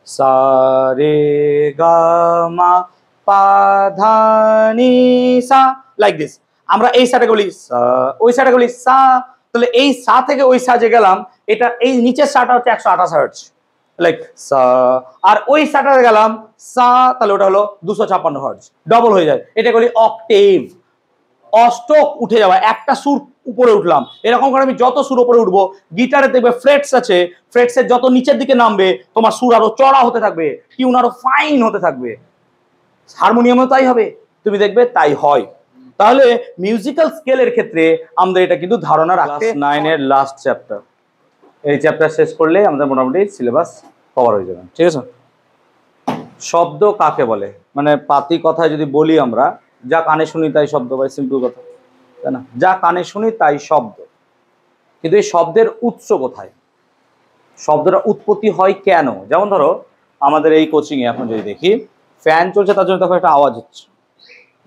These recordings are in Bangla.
সা রে গা মা পা ধা নি সা, লাইক দিস। আমরা এই সাটাকে বলি সা, ওই সাটাকে বলি সা। তাহলে এই সা থেকে ওই সা যে গেলাম, এটা এই নিচের সাটা হচ্ছে 128 হার্টজ, লাইক সা। আর ওই সাটাতে গেলাম সা, তাহলে ওটা হলো 256 হার্টজ, ডবল হয়ে যায়। এটা বলি অক্টেভ, অষ্টক উঠে যাওয়া, একটা সুর উপরে উঠলাম। এরকম করে আমি যত সুর উপরে উঠবো, গিটারে দেখবে ফ্রেটস আছে, ফ্রেটসের যত নিচের দিকে নামবে তোমার সুর আরো চড়া হতে থাকবে, টিউন আরো ফাইন হতে থাকবে। হারমোনিয়ামও তাই হবে, তুমি দেখবে তাই হয়। তাহলে মিউজিক্যাল স্কেলের ক্ষেত্রে আমরা এটা কিন্তু ধারণা রাখতে। 9 এর লাস্ট চ্যাপ্টার, এই চ্যাপ্টার শেষ করলে আমাদের মোটামুটি সিলেবাস কভার হয়ে যাবে, ঠিক আছে। শব্দ কাকে বলে, মানে পাতি কথায় যদি বলি আমরা, যা কানে শুনি তাই শব্দ, ভাই সিম্পল কথা, তাই না? যা কানে শুনি তাই শব্দ। কিন্তু এই শব্দের উৎস কোথায়, শব্দটা উৎপত্তি হয় কেন? যেমন ধরো আমাদের এই কোচিং এ এখন যদি দেখি ফ্যান চলছে, তার জন্য তখন একটা আওয়াজ হচ্ছে,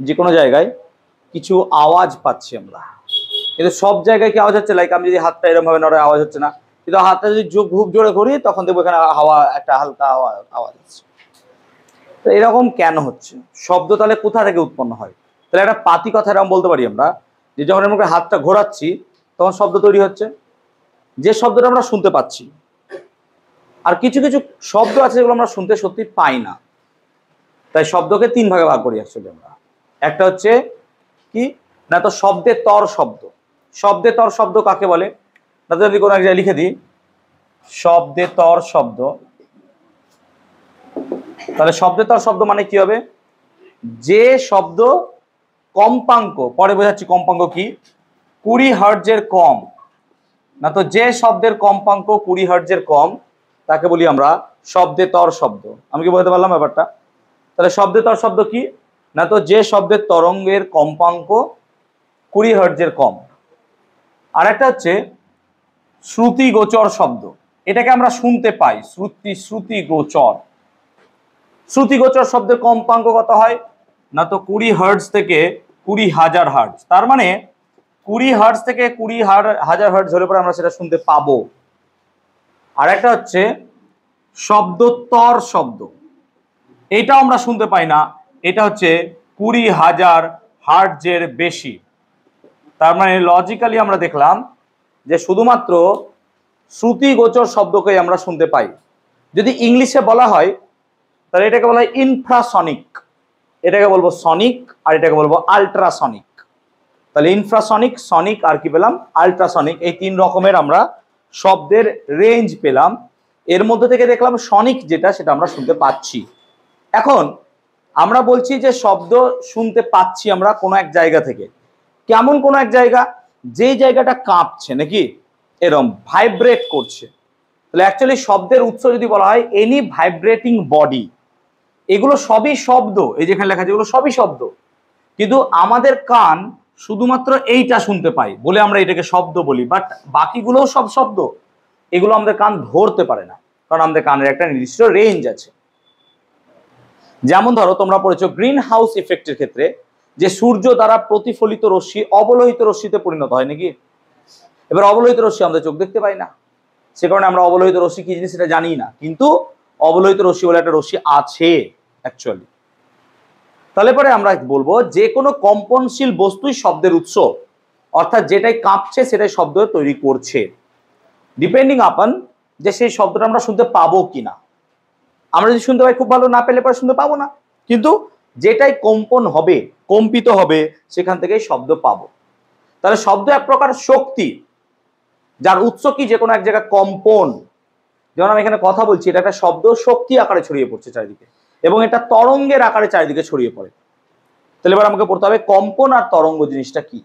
যে কোনো জায়গায় কিছু আওয়াজ পাচ্ছি আমরা। কিন্তু সব জায়গায় কি আওয়াজ হচ্ছে? লাইক আমি যদি হাতটা এরকম ভাবে নড়ে আওয়াজ হচ্ছে না, কিন্তু হাতটা যদি খুব জোরে করি তখন দেখবো এখানে হাওয়া, একটা হালকা আওয়াজ হচ্ছে। তো এরকম কেন হচ্ছে? শব্দ তাহলে কোথা থেকে উৎপন্ন হয়? তাহলে একটা পাতি কথা এরকম বলতে পারি আমরা, যে যখন আমরা হাতটা ঘোরাচ্ছি তখন শব্দ তৈরি হচ্ছে, যে শব্দটা আমরা শুনতে পাচ্ছি। আর কিছু কিছু শব্দ আছে যেগুলো আমরা শুনতে সত্যি পাই না। তাই শব্দকে 3 ভাগে ভাগ করি অ্যাকচুয়ালি আমরা। একটা হচ্ছে কি না, তো শব্দের তর শব্দ। শব্দের তর শব্দ কাকে বলে? না, যদি কোনো এক জায়গায় লিখে দিই শব্দের তর শব্দ, তাহলে শব্দের তর শব্দ মানে কি হবে? যে শব্দ কম্পাঙ্ক, পরে বোঝাচ্ছি কম্পাঙ্ক কি, 20 হার্টজের কম, না তো যে শব্দের কম্পাঙ্ক 20 হার্টজের কম তাকে বলি আমরা শব্দের তর শব্দ। আমি কি বলতে পারলাম ব্যাপারটা? তাহলে শব্দের তর শব্দ কি না, তো যে শব্দের তরঙ্গের কম্পাঙ্ক 20 হার্টজের কম। আর একটা হচ্ছে শ্রুতি গোচর শব্দ, এটাকে আমরা শুনতে পাই, শ্রুতি গোচর। শ্রুতি গোচর শব্দের কম্পাঙ্ক কত হয় না, তো 20 হার্টজ থেকে 20,000 হার্টজ। তার মানে 20 হার্টজ থেকে 20,000 হার্টজ হলে পরে আমরা সেটা শুনতে পাবো। আর একটা হচ্ছে শব্দোত্তর শব্দ, এটাও আমরা শুনতে পাই না, এটা হচ্ছে 20,000 হার্টজের বেশি। তার মানে লজিক্যালি আমরা দেখলাম যে শুধুমাত্র শ্রুতি গোচর শব্দকেই আমরা শুনতে পাই। যদি ইংলিশে বলা হয় তাহলে এটাকে বলা হয় ইনফ্রাসনিক, এটাকে বলবো সনিক, আর এটাকে বলবো আল্ট্রাসনিক। তাহলে ইনফ্রাসনিক, সনিক আর কি পেলাম, আল্ট্রাসনিক। এই 3 রকমের আমরা শব্দের রেঞ্জ পেলাম। এর মধ্যে থেকে দেখলাম সনিক যেটা, সেটা আমরা শুনতে পাচ্ছি। এখন আমরা বলছি যে শব্দ শুনতে পাচ্ছি আমরা কোনো এক জায়গা থেকে। কেমন কোনো এক জায়গা? যেই জায়গাটা কাঁপছে নাকি এরকম ভাইব্রেট করছে। তাহলে অ্যাকচুয়ালি শব্দের উৎস যদি বলা হয় এনি ভাইব্রেটিং বডি, এগুলো সবই শব্দ। এই যেখানে লেখা আছে এগুলো সবই শব্দ, কিন্তু আমাদের কান শুধুমাত্র এইটা শুনতে পাই বলে আমরা এটাকে শব্দ বলি, বাট বাকিগুলোও সব শব্দ। এগুলো আমাদের কান ধরতে পারে না, কারণ আমাদের কানের একটা নির্দিষ্ট রেঞ্জ আছে। যেমন ধরো তোমরা পড়েছো গ্রিন হাউস ইফেক্টের ক্ষেত্রে যে সূর্য দ্বারা প্রতিফলিত রশ্মি অবলোহিত রশ্মিতে পরিণত হয় নাকি। এবার অবলোহিত রশ্মি আমাদের চোখ দেখতে পাই না, সে কারণে আমরা অবলোহিত রশ্মি কি জিনিস সেটা জানি না, কিন্তু অবলোহিত রশ্মি বলে একটা রশ্মি আছে অ্যাকচুয়ালি। তাহলে পরে আমরা বলবো যে কোনো কম্পনশীল বস্তুই শব্দের উৎস, অর্থাৎ যেটাই কাঁপছে সেটাই শব্দ তৈরি করছে, ডিপেন্ডিং আপন যে সেই শব্দটা আমরা শুনতে পাবো কিনা। আমরা যদি শুনতে পাই খুব ভালো, না পেলে পরে শুনতে পাবো না, কিন্তু যেটাই কম্পন হবে, কম্পিত হবে, সেখান থেকেই শব্দ পাবো। তাহলে শব্দ এক প্রকার শক্তি, যার উৎস কি যে কোনো এক জায়গায় কম্পন। যেমন আমি এখানে কথা বলছি, এটা একটা শব্দ শক্তি আকারে ছড়িয়ে পড়ছে চারিদিকে, এবং এটা তরঙ্গের আকারে চারিদিকে ছড়িয়ে পড়ে। তাহলে এবার আমাকে পড়তে হবে কম্পন আর তরঙ্গ জিনিসটা কি।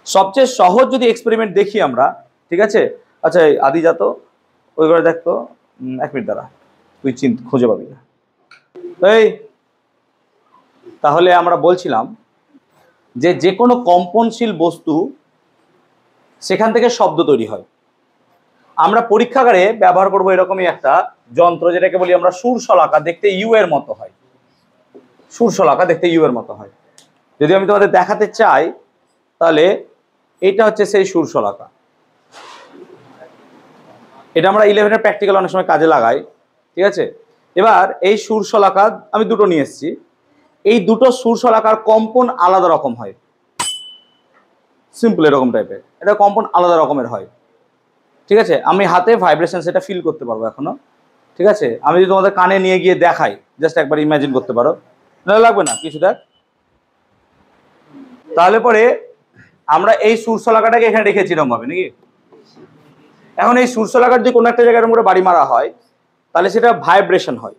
সবচেয়ে সহজ যদি এক্সপেরিমেন্ট দেখি আমরা, ঠিক আছে? আচ্ছা আদি যাতো ওই ঘরে দেখতো, 1 মিনিট দ্বারা তুই খুঁজে পাবি না। এই তাহলে আমরা বলছিলাম যে যে কোনো কম্পনশীল বস্তু সেখান থেকে শব্দ তৈরি হয়। আমরা পরীক্ষাগারে ব্যবহার করব এরকমই একটা যন্ত্র, যেটাকে বলি আমরা সুরশলাকা, দেখতে ইউ এর মতো হয়। সুরশলাকা দেখতে ইউ এর মতো হয়। যদি আমি তোমাদের দেখাতে চাই তাহলে এটা হচ্ছে সেই সুরশলাকা। এটা আমরা 11 এর প্র্যাকটিক্যাল অনেক সময় কাজে লাগাই। ঠিক আছে। এবার এই সুরশলাকা আমি দুটো নিয়ে এসেছি, এই দুটো সুরশলাকার কম্পন আলাদা রকম হয়, সিম্পল এরকম টাইপের, এটা কম্পন আলাদা রকমের হয়। ঠিক আছে, আমি হাতে ভাইব্রেশন সেটা ফিল করতে পারবো এখনো। ঠিক আছে, আমি যদি তোমাদের কানে নিয়ে গিয়ে দেখাই, জাস্ট একবার ইমাজিন করতে পারো, নাহলে লাগবে না কিছু দেখ। তাহলে পরে আমরা এই সুরশলাকাটাকে এখানে রেখেছি এরকম ভাবে নাকি। এখন এই সুরশলাকার যদি কোনো একটা জায়গায় করে বাড়ি মারা হয়, তাহলে সেটা ভাইব্রেশন হয়,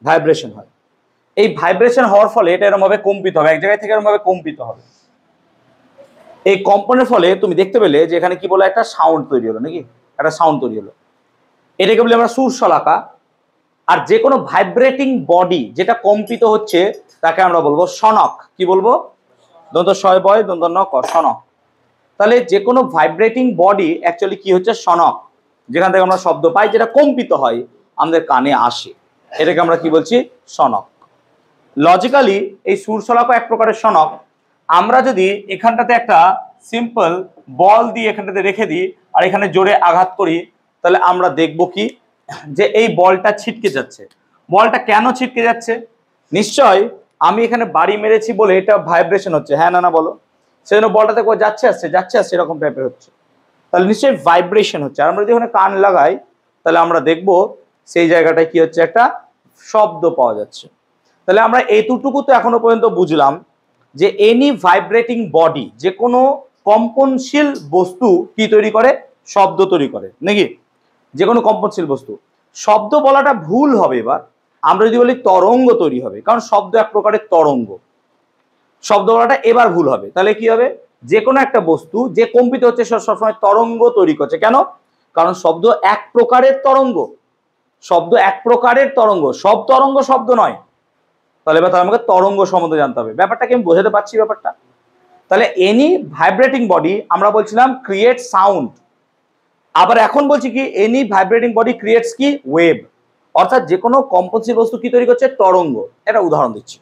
ভাইব্রেশন হয়। এই ভাইব্রেশন হওয়ার ফলে এটা এরকম ভাবে কম্পিত হবে, এক জায়গায় থেকে এরকম ভাবে কম্পিত হবে। এই কম্পনের ফলে তুমি দেখতে পেলে যে এখানে কি বলে একটা সাউন্ড তৈরি হলো নাকি, একটা সাউন্ড তৈরি হলো, এটাকে বলি আমরা সুরশলাকা। আর যে কোনো ভাইব্রেটিং বডি যেটা কম্পিত হচ্ছে তাকে আমরা বলবো শনক। কি বলবো? দন্ত শয় বয় দন্ত ন ক, শনক। তাহলে যে কোনো ভাইব্রেটিং বডি অ্যাকচুয়ালি কি হচ্ছে? শনক। যেখান থেকে আমরা শব্দ পাই, যেটা কম্পিত হয়, আমাদের কানে আসে, এটাকে আমরা কি বলছি? শনক। লজিক্যালি এই সুরশলাকা এক প্রকারের শনক। আমরা যদি এখানটাতে একটা সিম্পল বল দিয়ে এখানটাতে রেখে দিই আর এখানে জোরে আঘাত করি, তাহলে আমরা দেখব কি যে এই বলটা ছিটকে যাচ্ছে। বলটা কেন ছিটকে যাচ্ছে? নিশ্চয় আমি এখানে বাড়ি মেরেছি বলে এটা ভাইব্রেশন হচ্ছে, হ্যাঁ না না বলো? সেজন্য বলটাতে যাচ্ছে আসছে যাচ্ছে আসছে এরকম টাইপের হচ্ছে, তাহলে নিশ্চয়ই ভাইব্রেশন হচ্ছে। আর আমরা যদি ওখানে কান লাগাই তাহলে আমরা দেখব সেই জায়গাটায় কি হচ্ছে? একটা শব্দ পাওয়া যাচ্ছে। তাহলে আমরা এইটুকু তো এখনো পর্যন্ত বুঝলাম যে এনি ভাইব্রেটিং বডি, যে কোনো কম্পনশীল বস্তু কি তৈরি করে? শব্দ তৈরি করে নাকি। যে কোনো কম্পনশীল বস্তু, শব্দ বলাটা ভুল হবে। এবার আমরা যদি বলি তরঙ্গ তৈরি হবে, কারণ শব্দ এক প্রকারের তরঙ্গ, শব্দ বলাটা এবার ভুল হবে। তাহলে কি হবে? যে কোনো একটা বস্তু যে কম্পিত হচ্ছে সে সবসময় তরঙ্গ তৈরি করছে। কেন? কারণ শব্দ এক প্রকারের তরঙ্গ, শব্দ এক প্রকারের তরঙ্গ, সব তরঙ্গ শব্দ নয়। তাহলে এবার আমাকে তরঙ্গ সম্বন্ধে জানতে হবে। ব্যাপারটা কি আমি বোঝাতে পারছি ব্যাপারটা? তাহলে এনি ভাইব্রেটিং বডি আমরা বলছিলাম ক্রিয়েট সাউন্ড, আবার এখন বলছি কি এনি ভাইব্রেটিং বডি ক্রিয়েটস কি? ওয়েভ। অর্থাৎ যে কোনো কম্পনশীল বস্তু কি তৈরি করছে? তরঙ্গ। এটা উদাহরণ দিচ্ছি,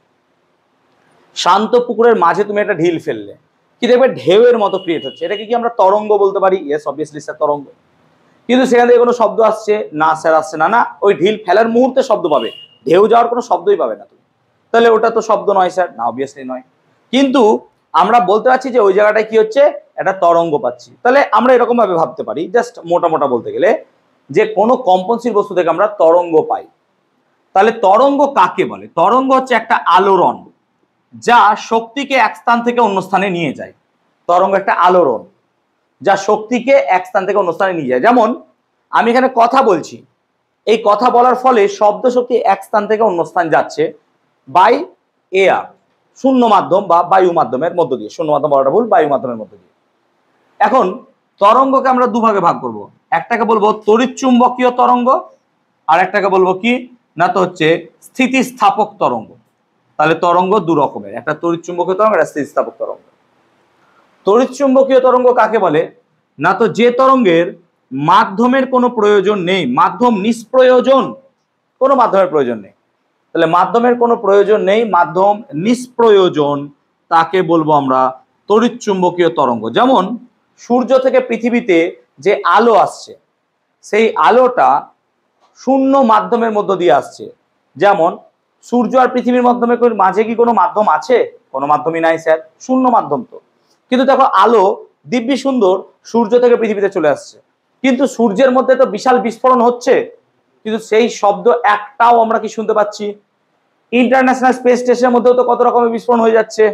শান্ত পুকুরের মাঝে তুমি একটা ঢিল ফেললে, কি দেখবে? ঢেউয়ের মতো ক্রিয়েট হচ্ছে, এটাকে কি আমরা তরঙ্গ বলতে পারি? ইয়েস, অবভিয়াসলি স্যার, তরঙ্গ। কিন্তু সেখান থেকে কোনো শব্দ আসছে না স্যার? আসছে না। না, ওই ঢিল ফেলার মুহূর্তে শব্দ পাবে, ঢেউ যাওয়ার কোনো শব্দই পাবে না তুমি। তাহলে ওটা তো শব্দ নয় স্যার? না, অবভিয়াসলি নয়। কিন্তু আমরা বলতে পারছি যে ওই জায়গাটায় কি হচ্ছে? একটা তরঙ্গ পাচ্ছি। তাহলে আমরা এরকম ভাবে ভাবতে পারি, জাস্ট মোটা মোটা বলতে গেলে, যে কোনো কম্পনশীল বস্তু থেকে আমরা তরঙ্গ পাই। তাহলে তরঙ্গ কাকে বলে? তরঙ্গ হচ্ছে একটা আলোড়ন যা শক্তিকে এক স্থান থেকে অন্য স্থানে নিয়ে যায়। তরঙ্গ একটা আলোড়ন যা শক্তিকে এক স্থান থেকে অন্য স্থানে নিয়ে যায়। যেমন আমি এখানে কথা বলছি, এই কথা বলার ফলে শব্দ শক্তি এক স্থান থেকে অন্য স্থান যাচ্ছে বাই এয়ার, শূন্য মাধ্যম বা বায়ু মাধ্যমের মধ্য দিয়ে। শূন্য মাধ্যম বলাটা ভুল, বায়ু মাধ্যমের মধ্য দিয়ে। এখন তরঙ্গকে আমরা দুভাগে ভাগ করব, একটাকে বলবো তড়িৎ চুম্বকীয় তরঙ্গ, আর একটাকে বলবো কি না তো হচ্ছে স্থিতিস্থাপক তরঙ্গ। তাহলে তরঙ্গ দু রকমের, একটা তড়িৎ চুম্বকীয় তরঙ্গ, একটা স্থিতিস্থাপক তরঙ্গ। তড়িৎ চুম্বকীয় তরঙ্গ কাকে বলে? না তো যে তরঙ্গের মাধ্যমের কোনো প্রয়োজন নেই, মাধ্যম নিষ্প্রয়োজন, কোনো মাধ্যমের প্রয়োজন নেই। তাহলে মাধ্যমের কোনো প্রয়োজন নেই, মাধ্যম নিষ্প্রয়োজন, তাকে বলবো আমরা তড়িৎ চুম্বকীয় তরঙ্গ। যেমন সূর্য থেকে পৃথিবীতে যে আলো আসছে, সেই আলোটা শূন্য মাধ্যমের মধ্য দিয়ে আসছে। যেমন সূর্য আর পৃথিবীর মাধ্যমে মাঝে কি কোনো মাধ্যম আছে? কোনো মাধ্যমই নাই স্যার, শূন্য মাধ্যম তো। কিন্তু দেখো আলো দিব্যি সুন্দর সূর্য থেকে পৃথিবীতে চলে আসছে, কিন্তু সূর্যের মধ্যে তো বিশাল বিস্ফোরণ হচ্ছে, কিন্তু সেই শব্দ একটাও আমরা কি শুনতে পাচ্ছি? ইন্টারন্যাশনাল স্পেস স্টেশনের মধ্যেও তো কত রকমের বিস্ফোরণ হয়ে যাচ্ছে,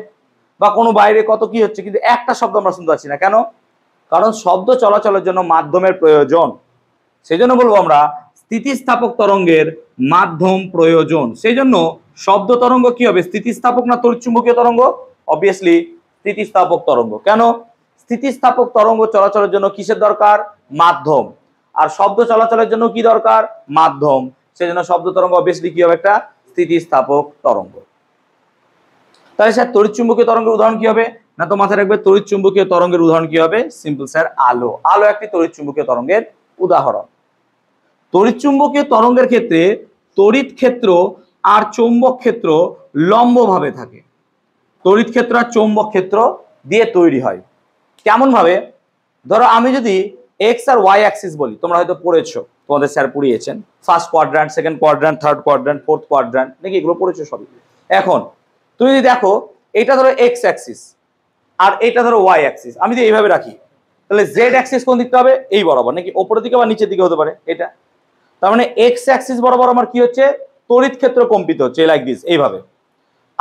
বা কোনো বাইরে কত কি হচ্ছে, কিন্তু একটা শব্দ আমরা শুনতে পাচ্ছি না। কেন? কারণ শব্দ চলাচলের জন্য মাধ্যমের প্রয়োজন। সেই জন্য বলবো আমরা স্থিতিস্থাপক তরঙ্গের মাধ্যম প্রয়োজন। সেই জন্য শব্দ তরঙ্গ কি হবে? স্থিতিস্থাপক না তড়িৎচুম্বকীয় তরঙ্গ? অবভিয়াসলি স্থিতিস্থাপক তরঙ্গ। কেন? স্থিতিস্থাপক তরঙ্গ চলাচলের জন্য কিসের দরকার? মাধ্যম। আর শব্দ চলাচলের জন্য কি দরকার? মাধ্যম। সেই জন্য শব্দ তরঙ্গ অবভিয়াসলি কি হবে? একটা স্থিতিস্থাপক তরঙ্গ। তাহলে স্যার তড়িৎচুম্বকীয় তরঙ্গের উদাহরণ কি হবে? না তো মাথায় রাখবে তড়িৎচুম্বকীয় তরঙ্গের উদাহরণ কি হবে? সিম্পল স্যার, আলো। আলো একটি তড়িৎচুম্বকীয় তরঙ্গের উদাহরণ। তড়িৎচুম্বকীয় তরঙ্গের ক্ষেত্রে তড়িৎ ক্ষেত্র আর চৌম্বক ক্ষেত্র লম্বভাবে থাকে। তড়িৎ ক্ষেত্র আর চৌম্বক ক্ষেত্র দিয়ে তৈরি হয়। কেমন ভাবে? ধরো আমি যদি এক্স আর ওয়াই অ্যাক্সিস বলি, তোমরা হয়তো পড়েছো, তোমাদের স্যার পড়িয়েছেন, first quadrant, second quadrant, third quadrant, fourth quadrant, নাকি এগুলো পড়েছো সবই। এখন তুমি যদি দেখো এটা ধরো এক্স অ্যাক্সিস আর এটা ধরো ওয়াই অ্যাক্সিস, আমি যদি এইভাবে রাখি তাহলে জেড অ্যাক্সিস কোন দিকটা হবে, এই বরাবর, নাকি ওপরের দিকে বা নিচের দিকে হতে পারে এটা। তার মানে এক্স অ্যাক্সিস বরাবর আমার কি হচ্ছে, তড়িৎ ক্ষেত্র কম্পিত হচ্ছে লাইক দিস, এইভাবে।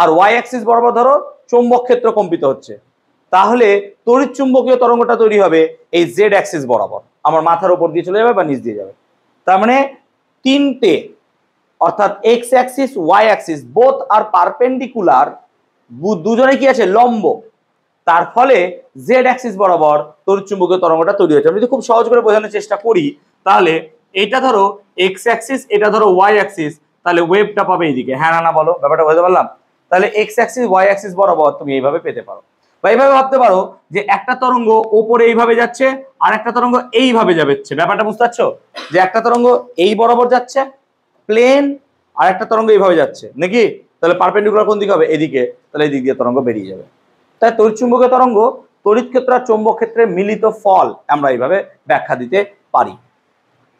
আর ওয়াই অ্যাক্সিস বরাবর ধরো চৌম্বক ক্ষেত্র কম্পিত হচ্ছে। তাহলে তড়িৎ চুম্বকীয় তরঙ্গটা তৈরি হবে এই জেড অ্যাক্সিস বরাবর, আমার মাথার উপর দিয়ে চলে যাবে বা নিচ দিয়ে যাবে। তার মানে তিনটে, অর্থাৎ X axis Y axis both are perpendicular, দুজনে কি আছে, লম্ব। তার ফলে জেড অ্যাক্সিস বরাবর তড়িৎ চুম্বকীয় তরঙ্গটা তৈরি হচ্ছে। আমি যদি খুব সহজ করে বোঝানোর চেষ্টা করি, তাহলে এটা ধরো এক্স অ্যাক্সিস, এটা ধরো ওয়াই অ্যাক্সিস, তাহলে ওয়েভটা পাবে এইদিকে, হ্যাঁ না বলো, ব্যাপারটা বুঝতে পারলাম। তাহলে এক্স অ্যাক্সিস ওয়াই অ্যাক্সিস বরাবর তুমি এইভাবে পেতে পারো, বা এইভাবে ভাবতে পারো যে একটা তরঙ্গ ওপরে এইভাবে যাচ্ছে আর একটা তরঙ্গ এইভাবে যাচ্ছে। ব্যাপারটা বুঝতে পারছো, যে একটা তরঙ্গ এই বরাবর যাচ্ছে প্লেন, আর একটা তরঙ্গ এইভাবে যাচ্ছে, নাকি? তাহলে পারপেন্ডিকুলার কোন দিকে হবে, এদিকে, তাহলে এই দিক দিয়ে তরঙ্গ বেরিয়ে যাবে। তাই তড়িৎ চুম্বকীয় তরঙ্গ তড়িৎ ক্ষেত্র আর চৌম্বক ক্ষেত্রের মিলিত ফল আমরা এইভাবে ব্যাখ্যা দিতে পারি।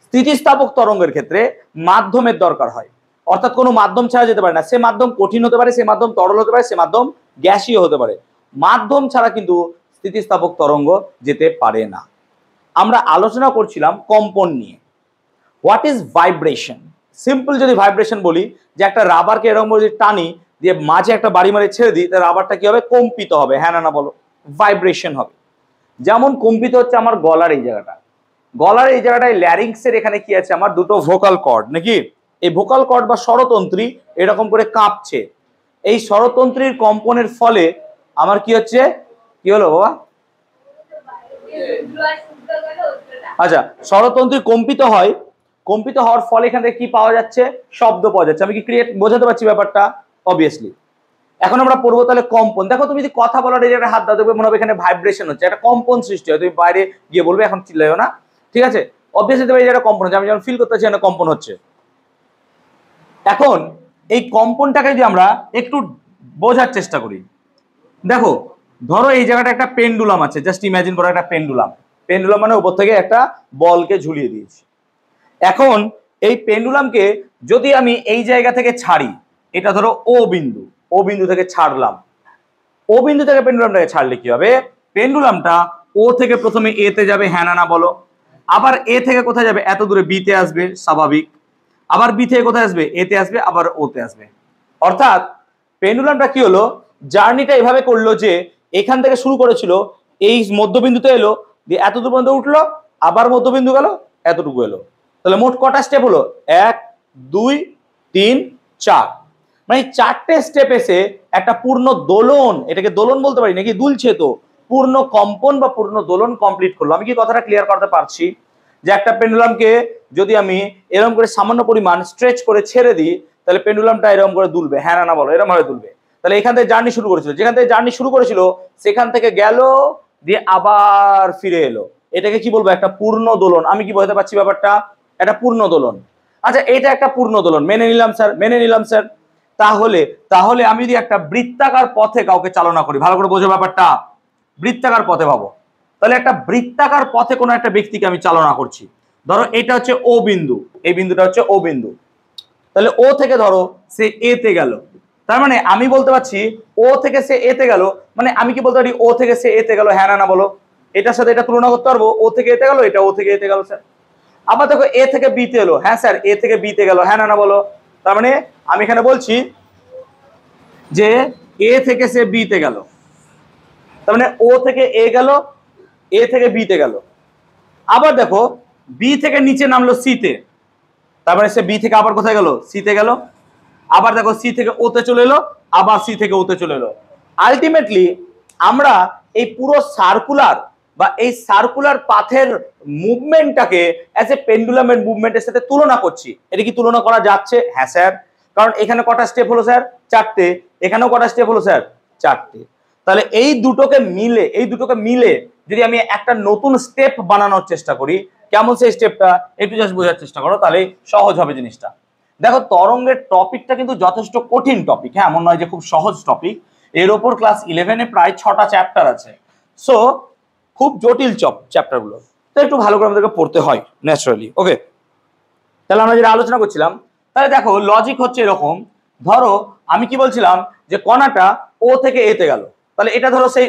স্থিতিস্থাপক তরঙ্গের ক্ষেত্রে মাধ্যমের দরকার হয়, অর্থাৎ কোনো মাধ্যম ছাড়া যেতে পারে না। সে মাধ্যম কঠিন হতে পারে, সে মাধ্যম তরল হতে পারে, সে মাধ্যম গ্যাসীয় হতে পারে, মাধ্যম ছাড়া কিন্তু স্থিতিস্থাপক তরঙ্গ যেতে পারে না। আমরা আলোচনা করছিলাম কম্পন নিয়ে। What is vibration? সিম্পল যদি ভাইব্রেশন বলি, যে একটা রাবারকে এরকম যদি টানি দিয়ে মাঝে একটা বাড়ি মারে ছেড়ে দিই, তাহলে রাবারটা কি হবে, কম্পিত হবে, হ্যাঁ না বলো, ভাইব্রেশন হবে। যেমন কম্পিত হচ্ছে আমার গলার এই জায়গাটা, গলার এই জায়গাটায় ল্যারিংসের এখানে কি আছে, আমার দুটো ভোকাল কর্ড, নাকি? এই ভোকাল কর্ড বা স্বরতন্ত্রী এরকম করে কাঁপছে। এই স্বরতন্ত্রীর কম্পনের ফলে আমার কি হচ্ছে, কি হলো বাবা? আচ্ছা, স্বরতন্ত্রী কম্পিত হয়, কম্পিত হওয়ার ফলে এখান থেকে কি পাওয়া যাচ্ছে, শব্দ পাওয়া যাচ্ছে। আমি কি ক্রিয়েট বোঝাতে পারছি ব্যাপারটা? অবভিয়াসলি। এখন আমরা পড়বো তাহলে কম্পন। দেখো তুমি যদি কথা বলার এই জায়গায় হাত দাও, দেখবে মনে হবে এখানে ভাইব্রেশন হচ্ছে, একটা কম্পন সৃষ্টি হয়। তুমি বাইরে গিয়ে বলবে, এখন চিল্লাইও না, ঠিক আছে? অবভিয়াসলি দেখবে এই জায়গাটা কম্পন হচ্ছে, আমি যেমন ফিল করতে পারছি এখানে কম্পন হচ্ছে। এখন এই কম্পনটাকে যদি আমরা একটু বোঝার চেষ্টা করি, দেখো ধরো এই জায়গাটা একটা পেন্ডুলাম আছে, জাস্ট ইমাজিন করো একটা পেন্ডুলাম। পেন্ডুলাম মানে উপর থেকে একটা বলকে ঝুলিয়ে দিয়েছি। এখন এই পেন্ডুলামকে যদি আমি এই জায়গা থেকে ছাড়ি, এটা ধরো ও বিন্দু, ও বিন্দু থেকে ছাড়লাম, ও বিন্দু থেকে পেন্ডুলামটাকে ছাড়লে কি হবে, পেন্ডুলামটা ও থেকে প্রথমে এ তে যাবে, হ্যাঁ না বলো, আবার এ থেকে কোথায় যাবে, এত দূরে বি তে আসবে, স্বাভাবিক, আবার বি থেকে কোথায় আসবে, এ তে আসবে, আবার ও তে আসবে। অর্থাৎ পেন্ডুলামটা কি হলো, জার্নিটা এভাবে করলো যে এখান থেকে শুরু করেছিল, এই মধ্যবিন্দুতে এলো, দিয়ে এত দূর পর্যন্ত উঠলো, আবার মধ্যবিন্দু গেল, এতটুকু এলো। তাহলে মোট কটা স্টেপ হলো, 1 2 3 4, মানে চারটে স্টেপ এসে একটা পূর্ণ দোলন, এটাকে দোলন বলতে পারি নাকি, দুলছে তো, পূর্ণ কম্পন বা পূর্ণ দোলন কমপ্লিট করলো। আমি কি কথাটা ক্লিয়ার করতে পারছি? যে একটা পেন্ডুলামকে যদি আমি এরকম করে সামান্য পরিমাণ স্ট্রেচ করে ছেড়ে দিই, তাহলে পেন্ডুলামটা এরকম করে দুলবে, হ্যাঁ না বলো, এরকম ভাবে দুলবে। তাহলে এখান থেকে জার্নি শুরু করেছিল, যেখান থেকে জার্নি শুরু করেছিল সেখান থেকে গেল, দিয়ে আবার ফিরে এলো, এটাকে কি বলবো, একটা পূর্ণ দোলন। আমি কি বোঝাতে পারছি ব্যাপারটা? একটা পূর্ণ দোলন। আচ্ছা, এটা একটা পূর্ণ দোলন, মেনে নিলাম স্যার, মেনে নিলাম স্যার। তাহলে তাহলে আমি যদি একটা বৃত্তাকার পথে কাউকে চালনা করি, ভালো করে বোঝো ব্যাপারটা, বৃত্তাকার পথে ভাবো, তাহলে একটা বৃত্তাকার পথে কোনো একটা ব্যক্তিকে আমি চালনা করছি। ধরো এটা হচ্ছে ও বিন্দু, এই বিন্দুটা হচ্ছে ও বিন্দু, তাহলে ও থেকে ধরো সে এ তে গেল, তার মানে আমি বলতে পারছি ও থেকে সে এ তে গেল, মানে আমি কি বলতে পারি, ও থেকে সে এ তে গেল, হ্যাঁ না বলো, এটার সাথে এটা তুলনা করতে পারবো, ও থেকে এতে গেল, এটা ও থেকে এতে গেল স্যার। আবার দেখো এ থেকে বি তে এলো, হ্যাঁ স্যার, এ থেকে বি তে গেল, হ্যাঁ না বলো। তার মানে আমি এখানে বলছি যে এ থেকে সে বি তে গেল, তার মানে ও থেকে এ গেল, এ থেকে বি তে গেল। আবার দেখো বি থেকে নিচে নামলো সি তে, তার মানে সে বি থেকে আবার কোথায় গেল, সি তে গেল। আবার দেখো সি থেকে ওতে চলে এলো, আবার সি থেকে ওতে চলে এলো। আলটিমেটলি আমরা এই পুরো সার্কুলার বা এই সার্কুলার পাথের মুভমেন্টটাকে অ্যাজ এ পেন্ডুলামের মুভমেন্টের সাথে তুলনা করছি। এটা কি তুলনা করা যাচ্ছে? হ্যাঁ স্যার, কারণ এখানে কটা স্টেপ হলো স্যার, 4টে, এখানেও কটা স্টেপ হলো স্যার, 4টে। তাহলে এই দুটোকে মিলে যদি আমি একটা নতুন স্টেপ বানানোর চেষ্টা করি, কেমন সেই স্টেপটা একটু জাস্ট বোঝার চেষ্টা করো, তাহলে সহজ হবে জিনিসটা। দেখো তরঙ্গের টপিকটা কিন্তু যথেষ্ট কঠিন টপিক, হ্যাঁ, এমন নয় যে খুব সহজ টপিক। এর ওপর ক্লাস 11-এ প্রায় 6টা চ্যাপ্টার আছে, সো খুব জটিল চ্যাপ্টারগুলো, তো একটু ভালো করে আমাদেরকে পড়তে হয় ন্যাচারালি। ওকে, তাহলে আমরা যেটা আলোচনা করছিলাম, তাহলে দেখো লজিক হচ্ছে এরকম, ধরো আমি কি বলছিলাম যে কণাটা ও থেকে এ তে গেল, তাহলে এটা ধরো সেই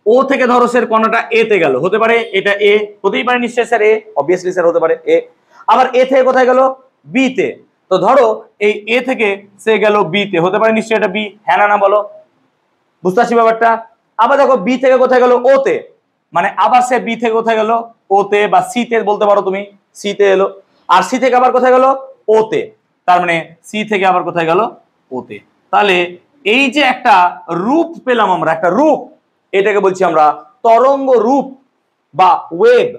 ও থেকে ধরো স্যার কণাটা এ তে গেল, হতে পারে এটা এ, হতেই পারে নিশ্চয়ই স্যার এ, অবভিয়াসলি স্যার হতে পারে এ। আবার এ থেকে কোথায় গেল, বি তে, তো ধরো এই এ থেকে সে গেল বি তে, হতে পারে নিশ্চয়ই এটা বি, হ্যাঁ না বলো, বুঝতে পারছি ব্যাপারটা। আবার দেখো বি থেকে কোথায় গেল, ও তে, মানে আবার সে বি থেকে কোথায় গেল, ও তে, বা সি তে বলতে পারো তুমি, সি তে এলো, আর সি থেকে আবার কোথায় গেল, ও তে, তার মানে সি থেকে আবার কোথায় গেল, ও তে। তাহলে এই যে একটা রূপ পেলাম আমরা, একটা রূপ, এটাকে বলছি আমরা তরঙ্গ রূপ বা ওয়েভ,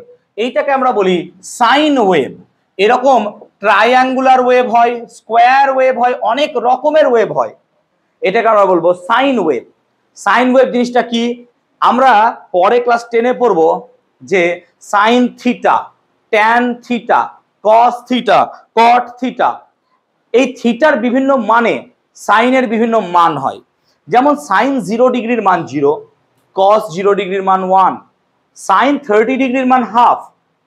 এইটাকে আমরা বলি সাইন ওয়েভ। এরকম ট্রায়াঙ্গুলার ওয়েভ হয়, স্কোয়ার ওয়েভ হয়, অনেক রকমের ওয়েভ হয়, এটাকে আমরা বলবো সাইন ওয়েভ। সাইন ওয়েভ জিনিসটা কি, আমরা পরে ক্লাস 10-এ পড়বো যে sine theta, tan theta, cos theta, কট থিটা, এই থিটার বিভিন্ন মানে সাইনের বিভিন্ন মান হয়। যেমন সাইন 0 ডিগ্রির মান 0, কস 0 ডিগ্রির মান 1, সাইন 30 ডিগ্রির মান হাফ,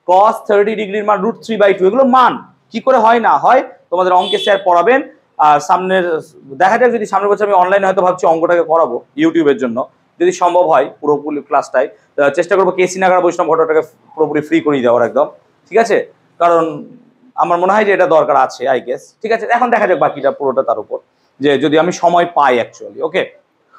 কস 30 ডিগ্রির মান √3/2। এগুলো মান কি করে হয় না হয় তোমাদের অঙ্কে স্যার পড়াবেন। আর সামনের দেখা যাক, যদি সামনের বছর আমি অনলাইনে হয়তো ভাবছি অঙ্কটাকে করাবো ইউটিউবের জন্য, যদি সম্ভব হয় পুরোপুরি ক্লাসটাই চেষ্টা করবো কেসি নাগার বৈষ্ণব ঘটনাটাকে পুরোপুরি ফ্রি করে দেওয়ার একদম, ঠিক আছে, কারণ আমার মনে হয় যে এটা দরকার আছে আই গেস, ঠিক আছে। এখন দেখা যাক বাকিটা পুরোটা তার উপর, যে যদি আমি সময় পাই অ্যাকচুয়ালি। ওকে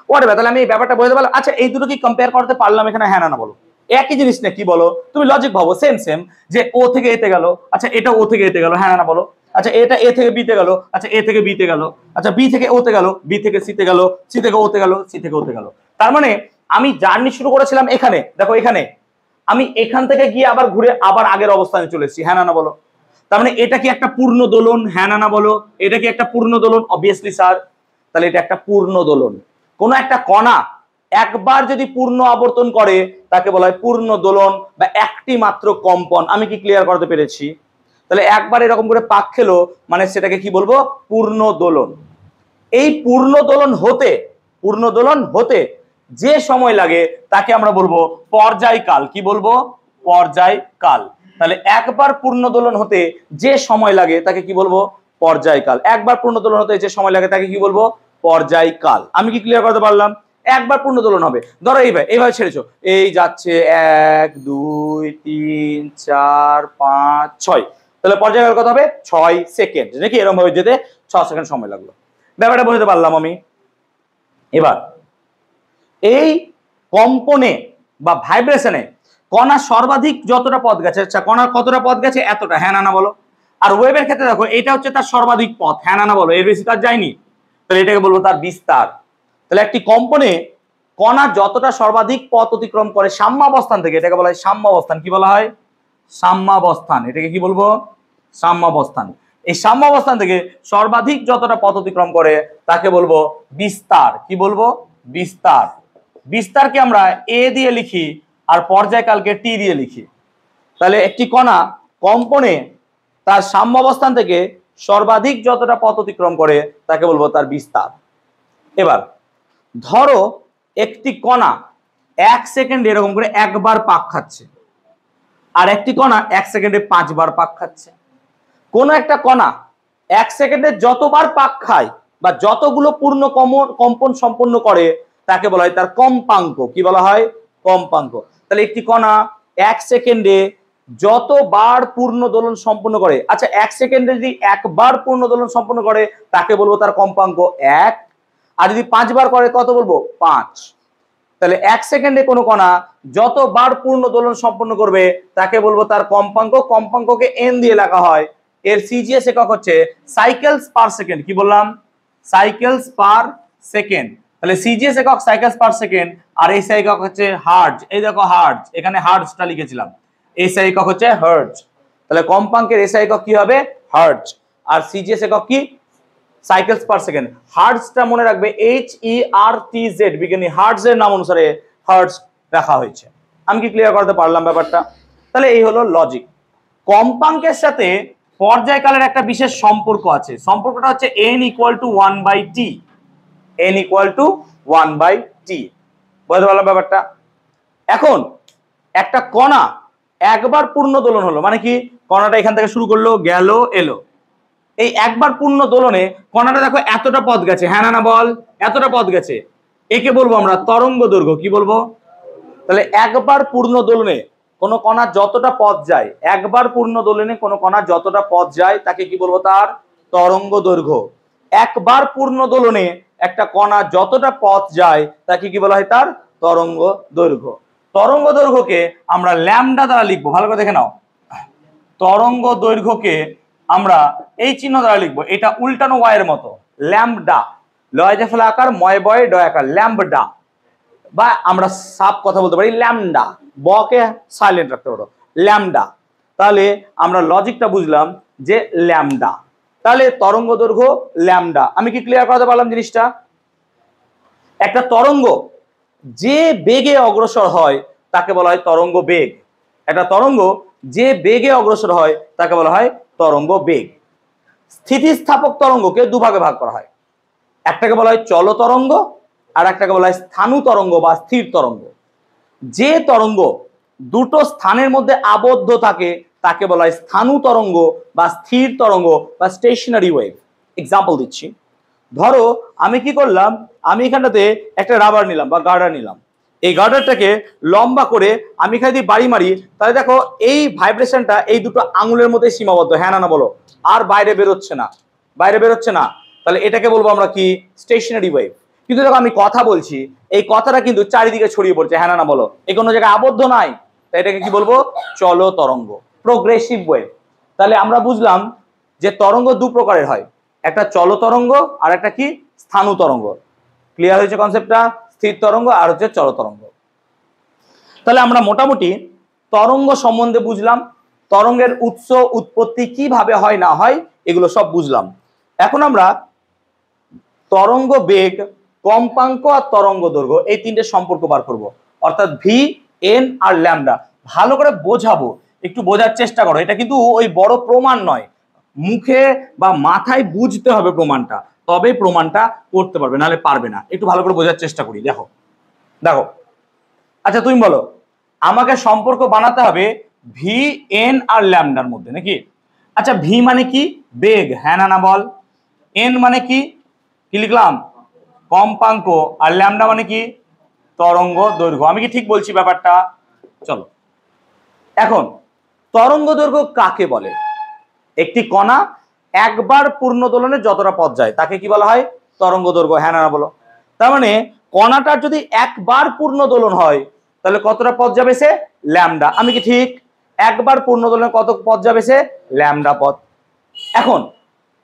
ওয়াটেভার, তাহলে আমি এই ব্যাপারটা বুঝতে পারলাম। আচ্ছা এই দুটো কি কম্পেয়ার করতে পারলাম এখানে, হ্যাঁ না বলো, একই জিনিস না, কি বলো তুমি লজিক ভাবো, সেম সেম, যে ও থেকে এতে গেল, আচ্ছা এটা ও থেকে এতে গেল, হ্যাঁ না বলো, আচ্ছা এটা এ থেকে বিতে গেল, আচ্ছা এ থেকে বিতে গেল, আচ্ছা বি থেকে ওতে গেল, বি থেকে সিতে গেল, সি থেকে ওতে গেল, সি থেকে ওতে গেল। তার মানে আমি জার্নি শুরু করেছিলাম এখানে, দেখো এখানে আমি এখান থেকে গিয়ে আবার ঘুরে আবার আগের অবস্থানে চলে এসেছি, হ্যাঁ না বলো। তার মানে এটা কি একটা পূর্ণ দোলন, হ্যাঁ না বলো, এটা কি একটা পূর্ণ দোলন, অবভিয়াসলি স্যার, তাহলে এটা একটা পূর্ণ দোলন। কোন একটা কণা একবার যদি পূর্ণ আবর্তন করে তাকে বলা হয় পূর্ণ দোলন বা একটি মাত্র কম্পন। আমি কি ক্লিয়ার করতে পেরেছি? তাহলে একবার এরকম করে পাক খেলো মানে সেটাকে কি বলবো, পূর্ণ দোলন। এই পূর্ণ দোলন হতে যে সময় লাগে তাকে আমরা বলবো পর্যায়কাল। কি বলবো, পর্যায়কাল। তাহলে একবার পূর্ণ দোলন হতে যে সময় লাগে তাকে কি বলবো, পর্যায়কাল। একবার পূর্ণ দোলন হতে যে সময় লাগে তাকে কি বলবো, পর্যায়কাল। আমি কি ক্লিয়ার করতে পারলাম? একবার পূর্ণ দোলন হবে, ধরো এইভাবে ছেড়েছো, এই যাচ্ছে 1 2 3 4 5 6, তাহলে পর্যায়কাল কত হবে, 6 সেকেন্ড, নাকি এরকম ভাবে যেতে 6 সেকেন্ড সময় লাগলো। ব্যাপারটা বুঝতে পারলাম আমি। এবার এই কম্পনে বা ভাইব্রেশনে কণা সর্বাধিক যতটা পথ গেছে, আচ্ছা কণার কতটা পথ গেছে, এতটা, হ্যাঁ না বলো। আর ওয়েভের ক্ষেত্রে দেখো এটা হচ্ছে তার সর্বাধিক পথ, হ্যাঁ না বলো, এর বেশি তার যায়নি, তাহলে এটাকে বলবো তার বিস্তার। তাহলে একটি কম্পনে কণা যতটা সর্বাধিক পথ অতিক্রম করে সাম্যাবস্থান থেকে, এটাকে বলা হয় সাম্যাবস্থান। কি বলা হয়, সাম্যাবস্থান। এটাকে কি বলবো, সাম্যাবস্থান। এই সাম্যাবস্থান থেকে সর্বাধিক যতটা পথ অতিক্রম করে তাকে বলবো বিস্তার। কি বলবো, বিস্তার। বিস্তারকে আমরা এ দিয়ে লিখি আর পর্যায়কালকে টি দিয়ে লিখি। তাহলে একটি কণা কম্পনে তার সাম্যাবস্থান থেকে সর্বাধিক যতটা পথ অতিক্রম করে তাকে বলবো তার বিস্তার। এবার ধরো একটি কণা 1 সেকেন্ডে এরকম করে একবার পাক খাচ্ছে, আর একটি কণা 1 সেকেন্ডে 5 বার পাক খাচ্ছে। কোন একটা কণা 1 সেকেন্ডে যতবার পাক খায় বা যতগুলো পূর্ণ কম্পন সম্পন্ন করে তাকে বলা হয় তার কম্পাঙ্ক। কি বলা হয়, কম্পাঙ্ক। তাহলে একটি কণা 1 সেকেন্ডে যতবার পূর্ণ দোলন সম্পন্ন করে, আচ্ছা 1 সেকেন্ডে যদি একবার পূর্ণ দোলন সম্পন্ন করে তাকে বলবো তার কম্পাঙ্ক 1, আর যদি 5 বার করে কত বলবো, 5। তাহলে 1 সেকেন্ডে কোনো কণা যতবার পূর্ণ দোলন সম্পন্ন করবে তাকে বলবো তার কম্পাঙ্ক। কম্পাঙ্ককে এন দিয়ে লেখা হয়, এর সিজিএস একক হচ্ছে সাইকেলস পার সেকেন্ড। কি বললাম, সাইকেলস পার সেকেন্ড। তাহলে সিজিএস একক সাইকেলস পার সেকেন্ড, আর এসআই একক হচ্ছে হার্টজ। এই দেখো হার্টজ, এখানে হার্টজটা লিখেছিলাম, এসআই একক হচ্ছে হার্টজ। তাহলে কম্পাঙ্কের এসআই একক কি হবে, হার্টজ, আর সিজিএস একক কি, সাইকেলস পার সেকেন্ড। হার্টজটা মনে রাখবে HERTZ, বিজ্ঞানী হার্টজের নাম অনুসারে হার্টজ রাখা হয়েছে। আমি কি ক্লিয়ার করতে পারলাম ব্যাপারটা? তাহলে এই হলো লজিক। কম্পাঙ্কের সাথে পর্যায়কালের একটা বিশেষ সম্পর্ক আছে, সম্পর্কটা হচ্ছে n = 1/t। n = 1/t, বুঝতে পারলাম ব্যাপারটা? এখন একটা কণা একবার পূর্ণ দোলন হলো মানে কি, কণাটা এখান থেকে শুরু করলো, গেল, এলো। এই একবার পূর্ণ দোলনে কণাটা দেখো এতটা পথ গেছে, হ্যাঁ না বল, এতটা পথ গেছে, একে বলবো আমরা তরঙ্গ দৈর্ঘ্য। কি বলবো? তাহলে একবার পূর্ণ দোলনে কোন কণা যতটা পথ যায়, একবার পূর্ণ দোলনে কোন কণা যতটা পথ যায় তাকে কি বলবো? তার তরঙ্গ দৈর্ঘ্য। একবার পূর্ণ দোলনে একটা কণা যতটা পথ যায় তাকে কি বলা হয়? তার তরঙ্গ দৈর্ঘ্য। তরঙ্গ দৈর্ঘ্যকে আমরা ল্যামডা দ্বারা লিখবো, ভালো করে দেখে নাও। তরঙ্গ দৈর্ঘ্যকে আমরা এই চিহ্ন দ্বারা লিখবো, এটা উল্টানো ওয়াইয়ের মতো, ল্যামডা, লয় যে ফলে আকার, ময় বয় ডয় আকার, ল্যামডা। বা আমরা সাপ কথা বলতে পারি ল্যামডা, বকে সাইলেন্ট রাখতে পারো, ল্যামডা। তাহলে আমরা লজিকটা বুঝলাম যে ল্যামডা, তাহলে তরঙ্গ দৈর্ঘ্য ল্যামডা। আমি কি ক্লিয়ার করাতে পারলাম জিনিসটা? একটা তরঙ্গ যে বেগে অগ্রসর হয় তাকে বলা হয় তরঙ্গ বেগ। একটা তরঙ্গ যে বেগে অগ্রসর হয় তাকে বলা হয় তরঙ্গ বেগ। স্থিতিস্থাপক তরঙ্গকে দুভাগে ভাগ করা হয়, একটাকে বলা হয় চল তরঙ্গ আর একটাকে বলা হয় স্থাণু তরঙ্গ বা স্থির তরঙ্গ। যে তরঙ্গ দুটো স্থানের মধ্যে আবদ্ধ থাকে তাকে বলা হয় স্থাণু তরঙ্গ বা স্থির তরঙ্গ বা স্টেশনারি ওয়েভ। এক্সাম্পল দিচ্ছি, ধরো আমি কি করলাম, আমি এখানটাতে একটা রাবার নিলাম বা গার্ডার নিলাম, এই গার্ডারটাকে লম্বা করে আমি এখানে যদি বাড়ি মারি তাহলে দেখো এই ভাইব্রেশনটা এই দুটো আঙুলের মধ্যে সীমাবদ্ধ, হ্যাঁ না বলো, আর বাইরে বেরোচ্ছে না, বাইরে বেরোচ্ছে না। তাহলে এটাকে বলবো আমরা কি? Stationary wave. কিন্তু দেখো আমি কথা বলছি, এই কথাটা কিন্তু চারিদিকে ছড়িয়ে পড়ছে, হ্যাঁ না বলো, এই কোনো জায়গায় আবদ্ধ নাই, তাই এটাকে কি বলবো? চলো তরঙ্গ, প্রোগ্রেসিভ ওয়েভ। তাহলে আমরা বুঝলাম যে তরঙ্গ দু প্রকারের হয়, একটা চল তরঙ্গ আর একটা কি? স্থাণু তরঙ্গ। ক্লিয়ার হয়েছে কনসেপ্টটা? স্থির তরঙ্গ আর হচ্ছে চল তরঙ্গ। তাহলে আমরা মোটামুটি তরঙ্গ সম্বন্ধে বুঝলাম, তরঙ্গের উৎস উৎপত্তি কিভাবে হয় না হয় এগুলো সব বুঝলাম। এখন আমরা তরঙ্গ বেগ, কম্পাঙ্ক আর তরঙ্গ দৈর্ঘ্য এই তিনটে সম্পর্ক বার করব, অর্থাৎ ভি, এন আর ল্যামডা। ভালো করে বোঝাবো, একটু বোঝার চেষ্টা করো। এটা কিন্তু ওই বড় প্রমাণ নয়, মুখে বা মাথায় বুঝতে হবে প্রমাণটা, তবে প্রমাণটা করতে পারবে, নাহলে পারবে না। একটু ভালো করে বোঝার চেষ্টা করি। দেখো দেখো, আচ্ছা তুমি বলো, আমাকে সম্পর্ক বানাতে হবে ভি, এন আর ল্যামডার মধ্যে, নাকি? আচ্ছা ভি মানে কি? বেগ, হ্যাঁ না বল। এন মানে কি? কি লিখলাম? কম্পাঙ্ক। আর ল্যামডা মানে কি? তরঙ্গ দৈর্ঘ্য। আমি কি ঠিক বলছি ব্যাপারটা? চলো, এখন তরঙ্গ দৈর্ঘ্য কাকে বলে? একটি কণা একবার পূর্ণ দোলনে যতটা পথ যায় তাকে কি বলা হয়? তরঙ্গ দৈর্ঘ্য, হ্যাঁ না বলো। তার মানে কণাটার যদি একবার পূর্ণ দোলন হয় তাহলে কতটা পথ যাবে সে? ল্যামডা। আমি কি ঠিক? একবার পূর্ণ দোলনে কত পথ যাবে সে? ল্যামডা পথ। এখন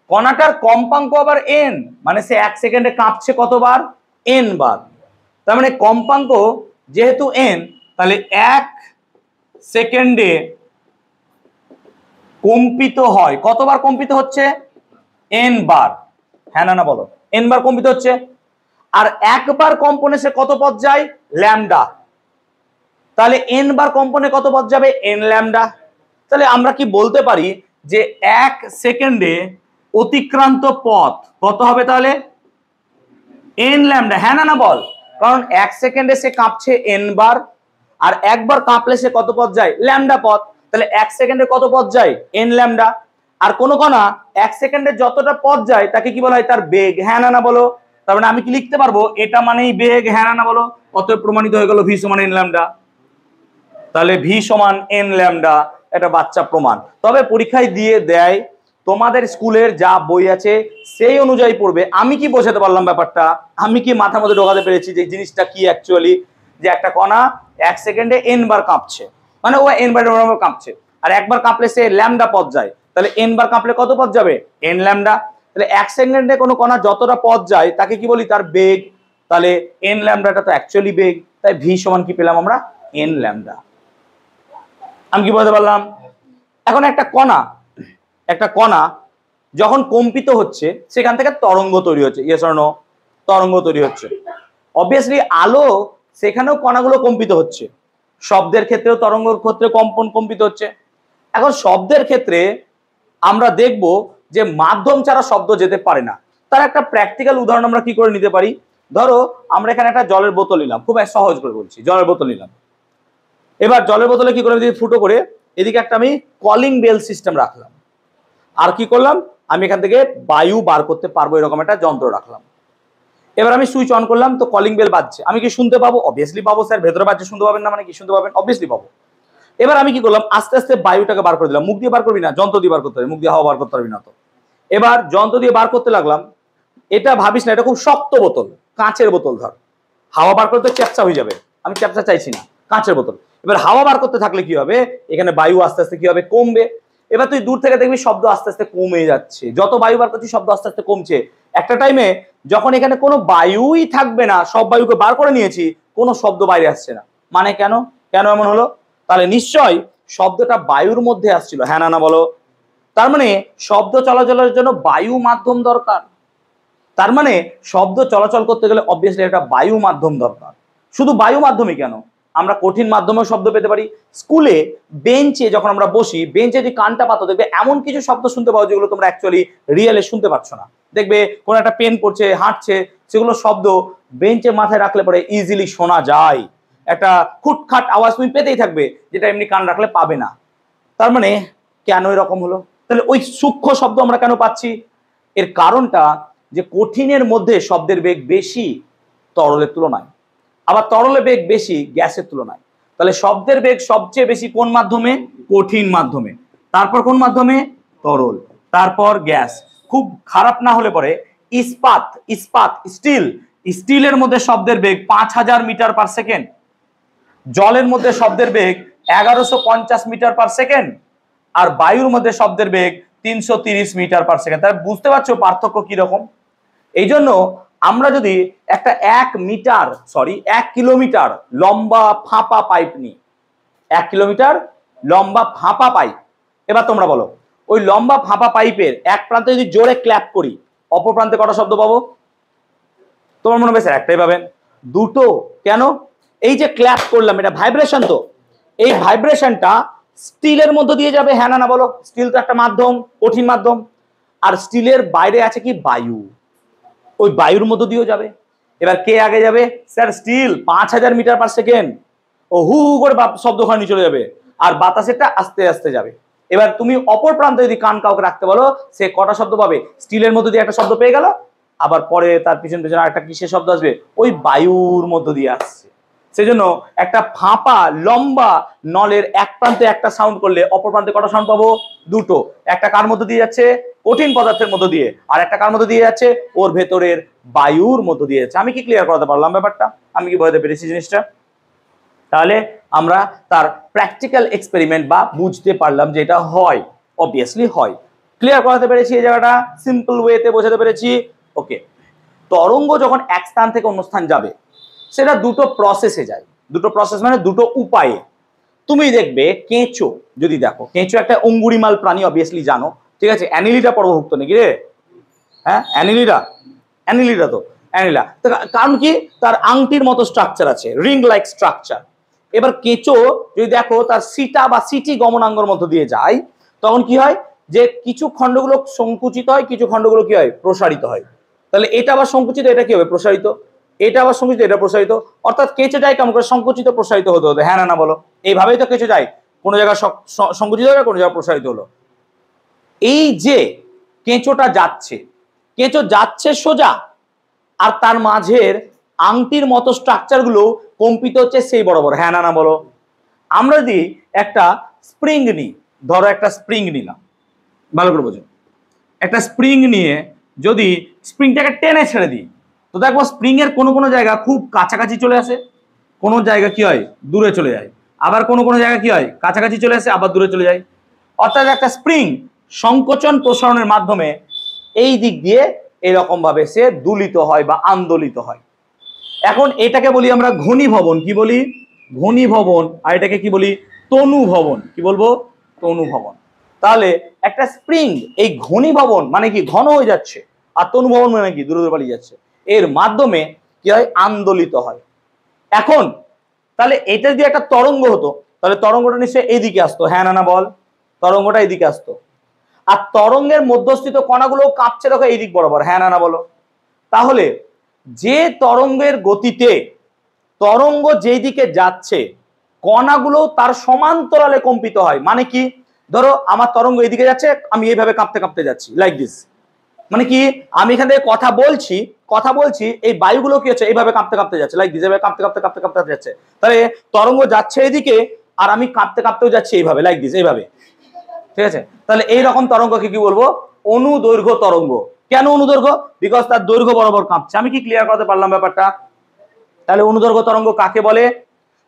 কণাটার কম্পাঙ্ক আবার এন, মানে সে এক সেকেন্ডে কাঁপছে কতবার? এন বার। তার মানে কম্পাঙ্ক যেহেতু এন, তাহলে এক সেকেন্ডে কম্পিত হয় কতবার? কম্পিত হচ্ছে এন বার, হ্যাঁ না বলো, এন বার কম্পিত হচ্ছে। আর একবার কম্পনে সে কত পথ যায়? ল্যামডা। তাহলে এন বার কম্পনে কত পথ যাবে? N lambda. তাহলে আমরা কি বলতে পারি যে এক সেকেন্ডে অতিক্রান্ত পথ কত হবে? তাহলে এন ল্যামডা, হ্যাঁ না বল, কারণ এক সেকেন্ডে সে কাঁপছে এন বার, আর একবার কাঁপলে সে কত পথ যায়? ল্যামডা পথ। তাহলে এক সেকেন্ডে কত পথ যায়? N lambda. আর কোন কণা এক সেকেন্ডে যতটা পথ যায় তাকে কি বলা হয়? তার বেগ, হ্যাঁ না বলো। তার মানে আমি কি লিখতে পারবো? এটা মানেই বেগ, হ্যাঁ না বলো। অতএব প্রমাণিত হয়ে গেল ভি সমান এন ল্যামডা। তাহলে ভি সমান এন ল্যামডা, এটা বাচ্চা প্রমাণ। তবে পরীক্ষায় দিয়ে দেয়, তোমাদের স্কুলের যা বই আছে সেই অনুযায়ী পড়বে। আমি কি বোঝাতে পারলাম ব্যাপারটা? আমি কি মাথার মধ্যে ঢোকাতে পেরেছি যে জিনিসটা কি অ্যাকচুয়ালি? যে একটা কণা এক সেকেন্ডে এন বার কাঁপছে, মানে ও এন বার কাঁপছে, আর একবার কাঁপলে সে ল্যামডা পথ যায়। তাহলে এন বার কাঁপলে কত পথ যাবে? N lambda. তাহলে এক সেকেন্ডে কোনো কণা যতটা পথ যায় তাকে কি বলি? তার বেগ। তাহলে এন ল্যামডাটা তো অ্যাকচুয়ালি বেগ, তাই ভি সমান কি পেলাম আমরা? N lambda. আমি কি বলতে পারলাম? এখন একটা কণা যখন কম্পিত হচ্ছে সেখান থেকে তরঙ্গ তৈরি হচ্ছে, ইয়েস অর নো? তরঙ্গ তৈরি হচ্ছে। অবভিয়াসলি আলো, সেখানেও কণাগুলো কম্পিত হচ্ছে। শব্দের ক্ষেত্রেও তরঙ্গের ক্ষেত্রে কম্পন কম্পিত হচ্ছে। এখন শব্দের ক্ষেত্রে আমরা দেখব যে মাধ্যম ছাড়া শব্দ যেতে পারে না। তার একটা প্র্যাকটিক্যাল উদাহরণ আমরা কি করে নিতে পারি? ধরো আমরা এখানে একটা জলের বোতল নিলাম, খুব সহজ করে বলছি, জলের বোতল নিলাম। এবার জলের বোতলে কি করে দিই? ফুটো করে এদিকে একটা আমি কলিং বেল সিস্টেম রাখলাম, আর কি করলাম, আমি এখান থেকে বায়ু বার করতে পারবো এরকম একটা যন্ত্র রাখলাম। এবার আমি সুইচ অন করলাম, তো কলিং বেল বাজছে, আমি কি শুনতে পাবো? অবভিয়াসলি পাবো স্যার, ভেতরে বাজছে শুনতে পাবেন না মানে কি? শুনতে পাবেন, অবভিয়াসলি পাবো। এবার আমি কি করলাম, আস্তে আস্তে বায়ুটাকে বার করে দিলাম। মুখ দিয়ে বার করবি না, যন্ত্র দিয়ে বার করতে হবে, মুখ দিয়ে হাওয়া বার করতে পারবি না। তো এবার যন্ত্র দিয়ে বার করতে লাগলাম। এটা ভাবিস না এটা খুব শক্ত বোতল, কাঁচের বোতল, ধর হাওয়া বার করতে চ্যাপচা হয়ে যাবে, আমি চ্যাপচা চাইছি না, কাঁচের বোতল। এবার হাওয়া বার করতে থাকলে কি হবে, এখানে বায়ু আস্তে আস্তে কি হবে, কমবে। এবার তুই দূর থেকে দেখবি শব্দ আস্তে আস্তে কমে যাচ্ছে, যত বায়ু বার করছিস শব্দ আস্তে আস্তে কমছে। একটা টাইমে যখন এখানে কোনো বায়ুই থাকবে না, সব বায়ুকে বার করে নিয়েছি, কোনো শব্দ বাইরে আসছে না। মানে কেন, কেন এমন হলো? তাহলে নিশ্চয়ই শব্দটা বায়ুর মধ্যে আসছিল, হ্যাঁ না না বলো? তার মানে শব্দ চলাচলের জন্য বায়ু মাধ্যম দরকার। তার মানে শব্দ চলাচল করতে গেলে অবভিয়াসলি একটা বায়ু মাধ্যম দরকার। শুধু বায়ু মাধ্যমই কেন, আমরা কঠিন মাধ্যমেও শব্দ পেতে পারি। স্কুলে বেঞ্চে যখন আমরা বসি, বেঞ্চে যদি কানটা পাতো দেখবে এমন কিছু শব্দ শুনতে পাও যেগুলো তোমরা অ্যাকচুয়ালি রিয়েলে শুনতে পাচ্ছ না। দেখবে কোনো একটা পেন পড়ছে, হাঁটছে, সেগুলো শব্দ বেঞ্চে মাথায় রাখলে পরে ইজিলি শোনা যায়, একটা খুটখাট আওয়াজ তুমি পেতেই থাকবে, যেটা এমনি কান রাখলে পাবে না। তার মানে কেন এরকম হলো? তাহলে ওই সূক্ষ্ম শব্দ আমরা কেন পাচ্ছি? এর কারণটা যে কঠিনের মধ্যে শব্দের বেগ বেশি তরলের তুলনায়, আবার তরলের বেগ বেশি গ্যাসের তুলনায়। তাহলে শব্দের বেগ সবচেয়ে বেশি কোন মাধ্যমে? কঠিন মাধ্যমে। তারপর কোন মাধ্যমে? তরল, তারপর গ্যাস। খুব খারাপ না হলে পরে ইস্পাত, স্টিলের মধ্যে শব্দের বেগ 5000 মিটার পার সেকেন্ড, জলের মধ্যে শব্দের বেগ 1150 মিটার পার সেকেন্ড, আর বায়ুর মধ্যে শব্দের বেগ 330 মিটার পার সেকেন্ড। তাহলে বুঝতে পারছো পার্থক্য কি রকম? এই জন্য আমরা যদি একটা 1 কিলোমিটার লম্বা ফাঁপা পাইপ নিই, 1 কিলোমিটার লম্বা ফাঁপা পাইপ, এবার তোমরা বলো ওই লম্বা ফাঁপা পাইপের এক প্রান্তে যদি জোরে ক্ল্যাপ করি, অপর প্রান্তে কটা শব্দ পাবো? তোমার মনে হবে স্যার একটাই পাবেন, দুটো। কেন? এই যে ক্ল্যাপ করলাম এটা ভাইব্রেশন, তো এই ভাইব্রেশনটা স্টিলের মধ্যে দিয়ে যাবে, হ্যাঁ না না বলো? স্টিল তো একটা মাধ্যম, কঠিন মাধ্যম, আর স্টিলের বাইরে আছে কি? বায়ু, ওই বায়ুর মধ্য দিয়েও যাবে। এবার কে আগে যাবে? Sir still 5000 metre per second, ও হু হু করে শব্দ খানি চলে যাবে, আর বাতাসেরটা আস্তে আস্তে যাবে। এবার তুমি অপর প্রান্তে যদি কান কাউকে রাখতে বলো, সে কটা শব্দ পাবে? স্টিলের মধ্যে দিয়ে একটা শব্দ পেয়ে গেল, আবার পরে তার পিছন পিছনে আরেকটা কিসের শব্দ আসবে? ওই বায়ুর মধ্য দিয়ে আসছে। সেজন্য একটা ফাঁপা লম্বা নলের এক প্রান্তে একটা সাউন্ড করলে অপর প্রান্তে কটা সাউন্ড পাবো? দুটো। একটা কার মধ্যে দিয়ে যাচ্ছে? কঠিন পদার্থের মধ্য দিয়ে, আর একটা কার মধ্যে দিয়ে যাচ্ছে? ওর ভেতরের বায়ুর মধ্য দিয়ে যাচ্ছে। আমি কি ক্লিয়ার করাতে পারলাম ব্যাপারটা? আমি কি বোঝাতে পেরেছি জিনিসটা? তাহলে আমরা তার প্র্যাকটিক্যাল এক্সপেরিমেন্ট বা বুঝতে পারলাম যে এটা হয়, অবভিয়াসলি হয়। ক্লিয়ার করাতে পেরেছি এই জায়গাটা? সিম্পল ওয়েতে বোঝাতে পেরেছি? ওকে। তরঙ্গ যখন এক স্থান থেকে অন্য স্থান যাবে, সেটা দুটো প্রসেসে যায়। দুটো প্রসেস মানে দুটো উপায়ে। তুমি দেখবে কেঁচো, যদি দেখো কেঁচো একটা অঙ্গুরিমাল প্রাণী, অবভিয়াসলি জানো, ঠিক আছে? অ্যানিলিডা পর্বভুক্ত নাকি রে? হ্যাঁ অ্যানিলিডা, অ্যানিলিডা তো অ্যানিলা। কারণ কি? তার আংটির মতো স্ট্রাকচার আছে, রিং লাইক স্ট্রাকচার। এবার কেঁচো যদি দেখো তার সিটা বা সিটি গমনাঙ্গর মধ্য দিয়ে যায়, তখন কি হয়? যে কিছু খণ্ডগুলো সংকুচিত হয়, কিছু খণ্ডগুলো কি হয়? প্রসারিত হয়। তাহলে এটা আবার সংকুচিত, এটা কি হবে? প্রসারিত। এটা আবার সংকুচিত, এটা প্রসারিত। অর্থাৎ কেঁচো যায় কেমন করে? সংকুচিত প্রসারিত হতে হতে, হ্যাঁ না না বলো? এইভাবেই তো কেঁচো যায়, কোনো জায়গায় সংকুচিত হলো, কোনো জায়গায় প্রসারিত হলো। এই যে কেঁচোটা যাচ্ছে, কেঁচো যাচ্ছে সোজা, আর তার মাঝের আংটির মতো স্ট্রাকচার গুলো কম্পিত হচ্ছে সেই বরাবর, হ্যাঁ না না বলো? আমরা যদি একটা স্প্রিং নিই, ধরো একটা স্প্রিং নিলাম, ভালো করে বোঝো, একটা স্প্রিং নিয়ে যদি স্প্রিংটাকে টেনে ছেড়ে দিই, তো দেখবো স্প্রিং এর কোনো কোনো জায়গা খুব কাছাকাছি চলে আসে, কোনো জায়গা কি হয়? দূরে চলে যায়। আবার কোনো কোনো জায়গা কি হয়? কাছাকাছি চলে আসে, আবার দূরে চলে যায়। অর্থাৎ একটা স্প্রিং সংকোচন প্রসারণের মাধ্যমে এই দিক দিয়ে এরকম ভাবে সে দুলিত হয় বা আন্দোলিত হয়। এখন এটাকে বলি আমরা ঘনীভবন। কি বলি? ঘনীভবন। আর এটাকে কি বলি? তনুভবন। কি বলবো? তনুভবন। তাহলে একটা স্প্রিং এই ঘনীভবন মানে কি? ঘন হয়ে যাচ্ছে, আর তনুভবন মানে কি? দূরে দূরে পালিয়ে যাচ্ছে। এর মাধ্যমে কি হয়? আন্দোলিত হয়। এখন তাহলে এটা যদি একটা তরঙ্গ হতো, তাহলে তরঙ্গটা নিশ্চয়ই এইদিকে আসতো, হ্যাঁ না না বল? তরঙ্গটা এইদিকে আসতো, আর তরঙ্গের মধ্যস্থিত কণাগুলো কাঁপছে দেখো এই দিক বরাবর, হ্যাঁ না না বলো? তাহলে যে তরঙ্গের গতিতে তরঙ্গ যেই দিকে যাচ্ছে, কণাগুলো তার সমান্তরালে কম্পিত হয়। মানে কি, ধরো আমার তরঙ্গ এদিকে যাচ্ছে, আমি এইভাবে কাঁপতে কাঁপতে যাচ্ছি, লাইক দিস। মানে কি, আমি এখান থেকে কথা বলছি, এই বায়ুগুলো কি হচ্ছে, এইভাবে কাঁপতে কাঁপতে যাচ্ছে, লাইক দিস, এইভাবে কাঁপতে কাঁপতে কাঁপতে কাঁপতে যাচ্ছে। তাহলে তরঙ্গ যাচ্ছে এদিকে, আর আমি কাঁপতে কাঁপতেও যাচ্ছি এইভাবে, লাইক দিস, এইভাবে। ঠিক আছে, তাহলে এইরকম তরঙ্গকে কি বলবো, অনুদৈর্ঘ্য তরঙ্গ। কেন অনুদৈর্ঘ্য? বিকজ তার দৈর্ঘ্য বরাবর কাঁপছে। আমি কি ক্লিয়ার করতে পারলাম ব্যাপারটা? তাহলে অনুদৈর্ঘ্য তরঙ্গ কাকে বলে?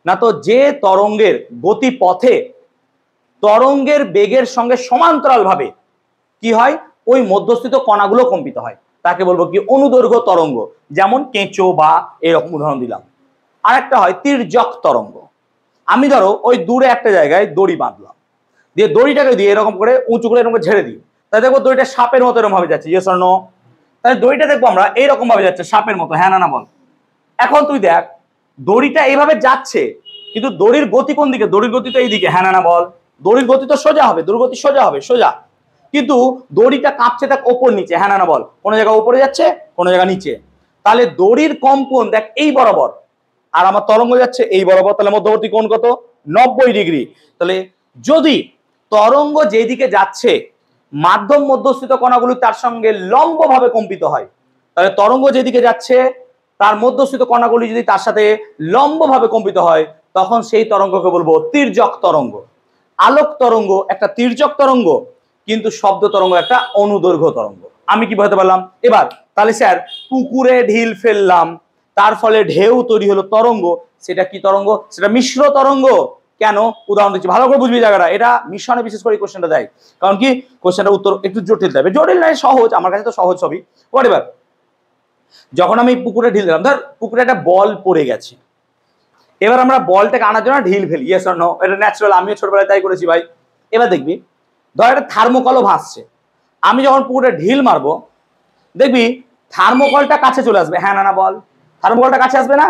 না তো যে তরঙ্গের গতিপথে তরঙ্গের বেগের সঙ্গে সমান্তরাল ভাবে কি হয়, ওই মধ্যস্থিত কণাগুলো কম্পিত হয়, তাকে বলবো কি, অনুদৈর্ঘ্য তরঙ্গ। যেমন কেঁচো বা এরকম উদাহরণ দিলাম। আর একটা হয় তির্যক তরঙ্গ। আমি ধরো ওই দূরে একটা জায়গায় দড়ি বাঁধলাম, দিয়ে দড়িটাকে দিয়ে এরকম করে উঁচু করে এরকম ঝেড়ে দিই, তাই দেখবো দড়িটা সাপের মতো এরকম ভাবে যাচ্ছে, ইয়েস অর নো? তাহলে দড়িটা দেখবো আমরা এইরকম ভাবে যাচ্ছে সাপের মতো, হ্যাঁ না না বল। এখন তুই দেখ দড়িটা এইভাবে যাচ্ছে, কিন্তু দড়ির গতি কোন দিকে? দড়ির গতি তো এইদিকে, হ্যাঁ না না বল। দড়ির গতি তো সোজা হবে, দড়ির গতি সোজা হবে, সোজা। কিন্তু দড়িটা কাঁপছে দেখ ওপর নিচে, হ্যাঁ না না বল। কোনো জায়গা উপরে যাচ্ছে, কোনো জায়গা নিচে। তাহলে দড়ির কম্পন দেখ এই বরাবর, আর আমার তরঙ্গ যাচ্ছে এই বরাবর, তাহলে মধ্যবর্তী কোণ কত? 90 ডিগ্রি। তাহলে যদি তরঙ্গ যেদিকে যাচ্ছে মাধ্যম মধ্যস্থিত কণাগুলো তার সঙ্গে লম্বভাবে কম্পিত হয়, তাহলে তরঙ্গ যেদিকে যাচ্ছে তার মধ্যস্থিত কণাগুলি যদি তার সাথে লম্বভাবে কম্পিত হয়, তখন সেই তরঙ্গকে বলবো তির্যক তরঙ্গ। আলোক তরঙ্গ একটা তির্যক তরঙ্গ, কিন্তু শব্দ তরঙ্গ একটা অনুদৈর্ঘ্য তরঙ্গ। আমি কি বলতে পারলাম এবার? তাহলে স্যার পুকুরে ঢিল ফেললাম, তার ফলে ঢেউ তৈরি হলো তরঙ্গ, সেটা কি তরঙ্গ? সেটা মিশ্র তরঙ্গ। কেন? উদাহরণ দিচ্ছি, ভালো করে বুঝবি জায়গাটা। এটা মিশনে বিশেষ করে কোশ্চেনটা দেয়, কারণ কি কোশ্চেনটার উত্তর একটু জটিল দেবে। জটিল নয়, সহজ, আমার কাছে তো সহজ সবই। এবার যখন আমি পুকুরে ঢিল দিলাম, ধর পুকুরে একটা বল পড়ে গেছে, এবার আমরা বলটাকে আনার জন্য ঢিল ফেলি, ইয়েস অর নো? এটা ন্যাচারাল, আমিও ছোটবেলায় তাই করেছি ভাই। এবার দেখবি ধর একটা থার্মোকলও ভাসছে, আমি যখন পুকুরে ঢিল মারবো দেখবি থার্মোকলটা কাছে চলে আসবে, হ্যাঁ না না বল। থার্মোকলটা কাছে আসবে না?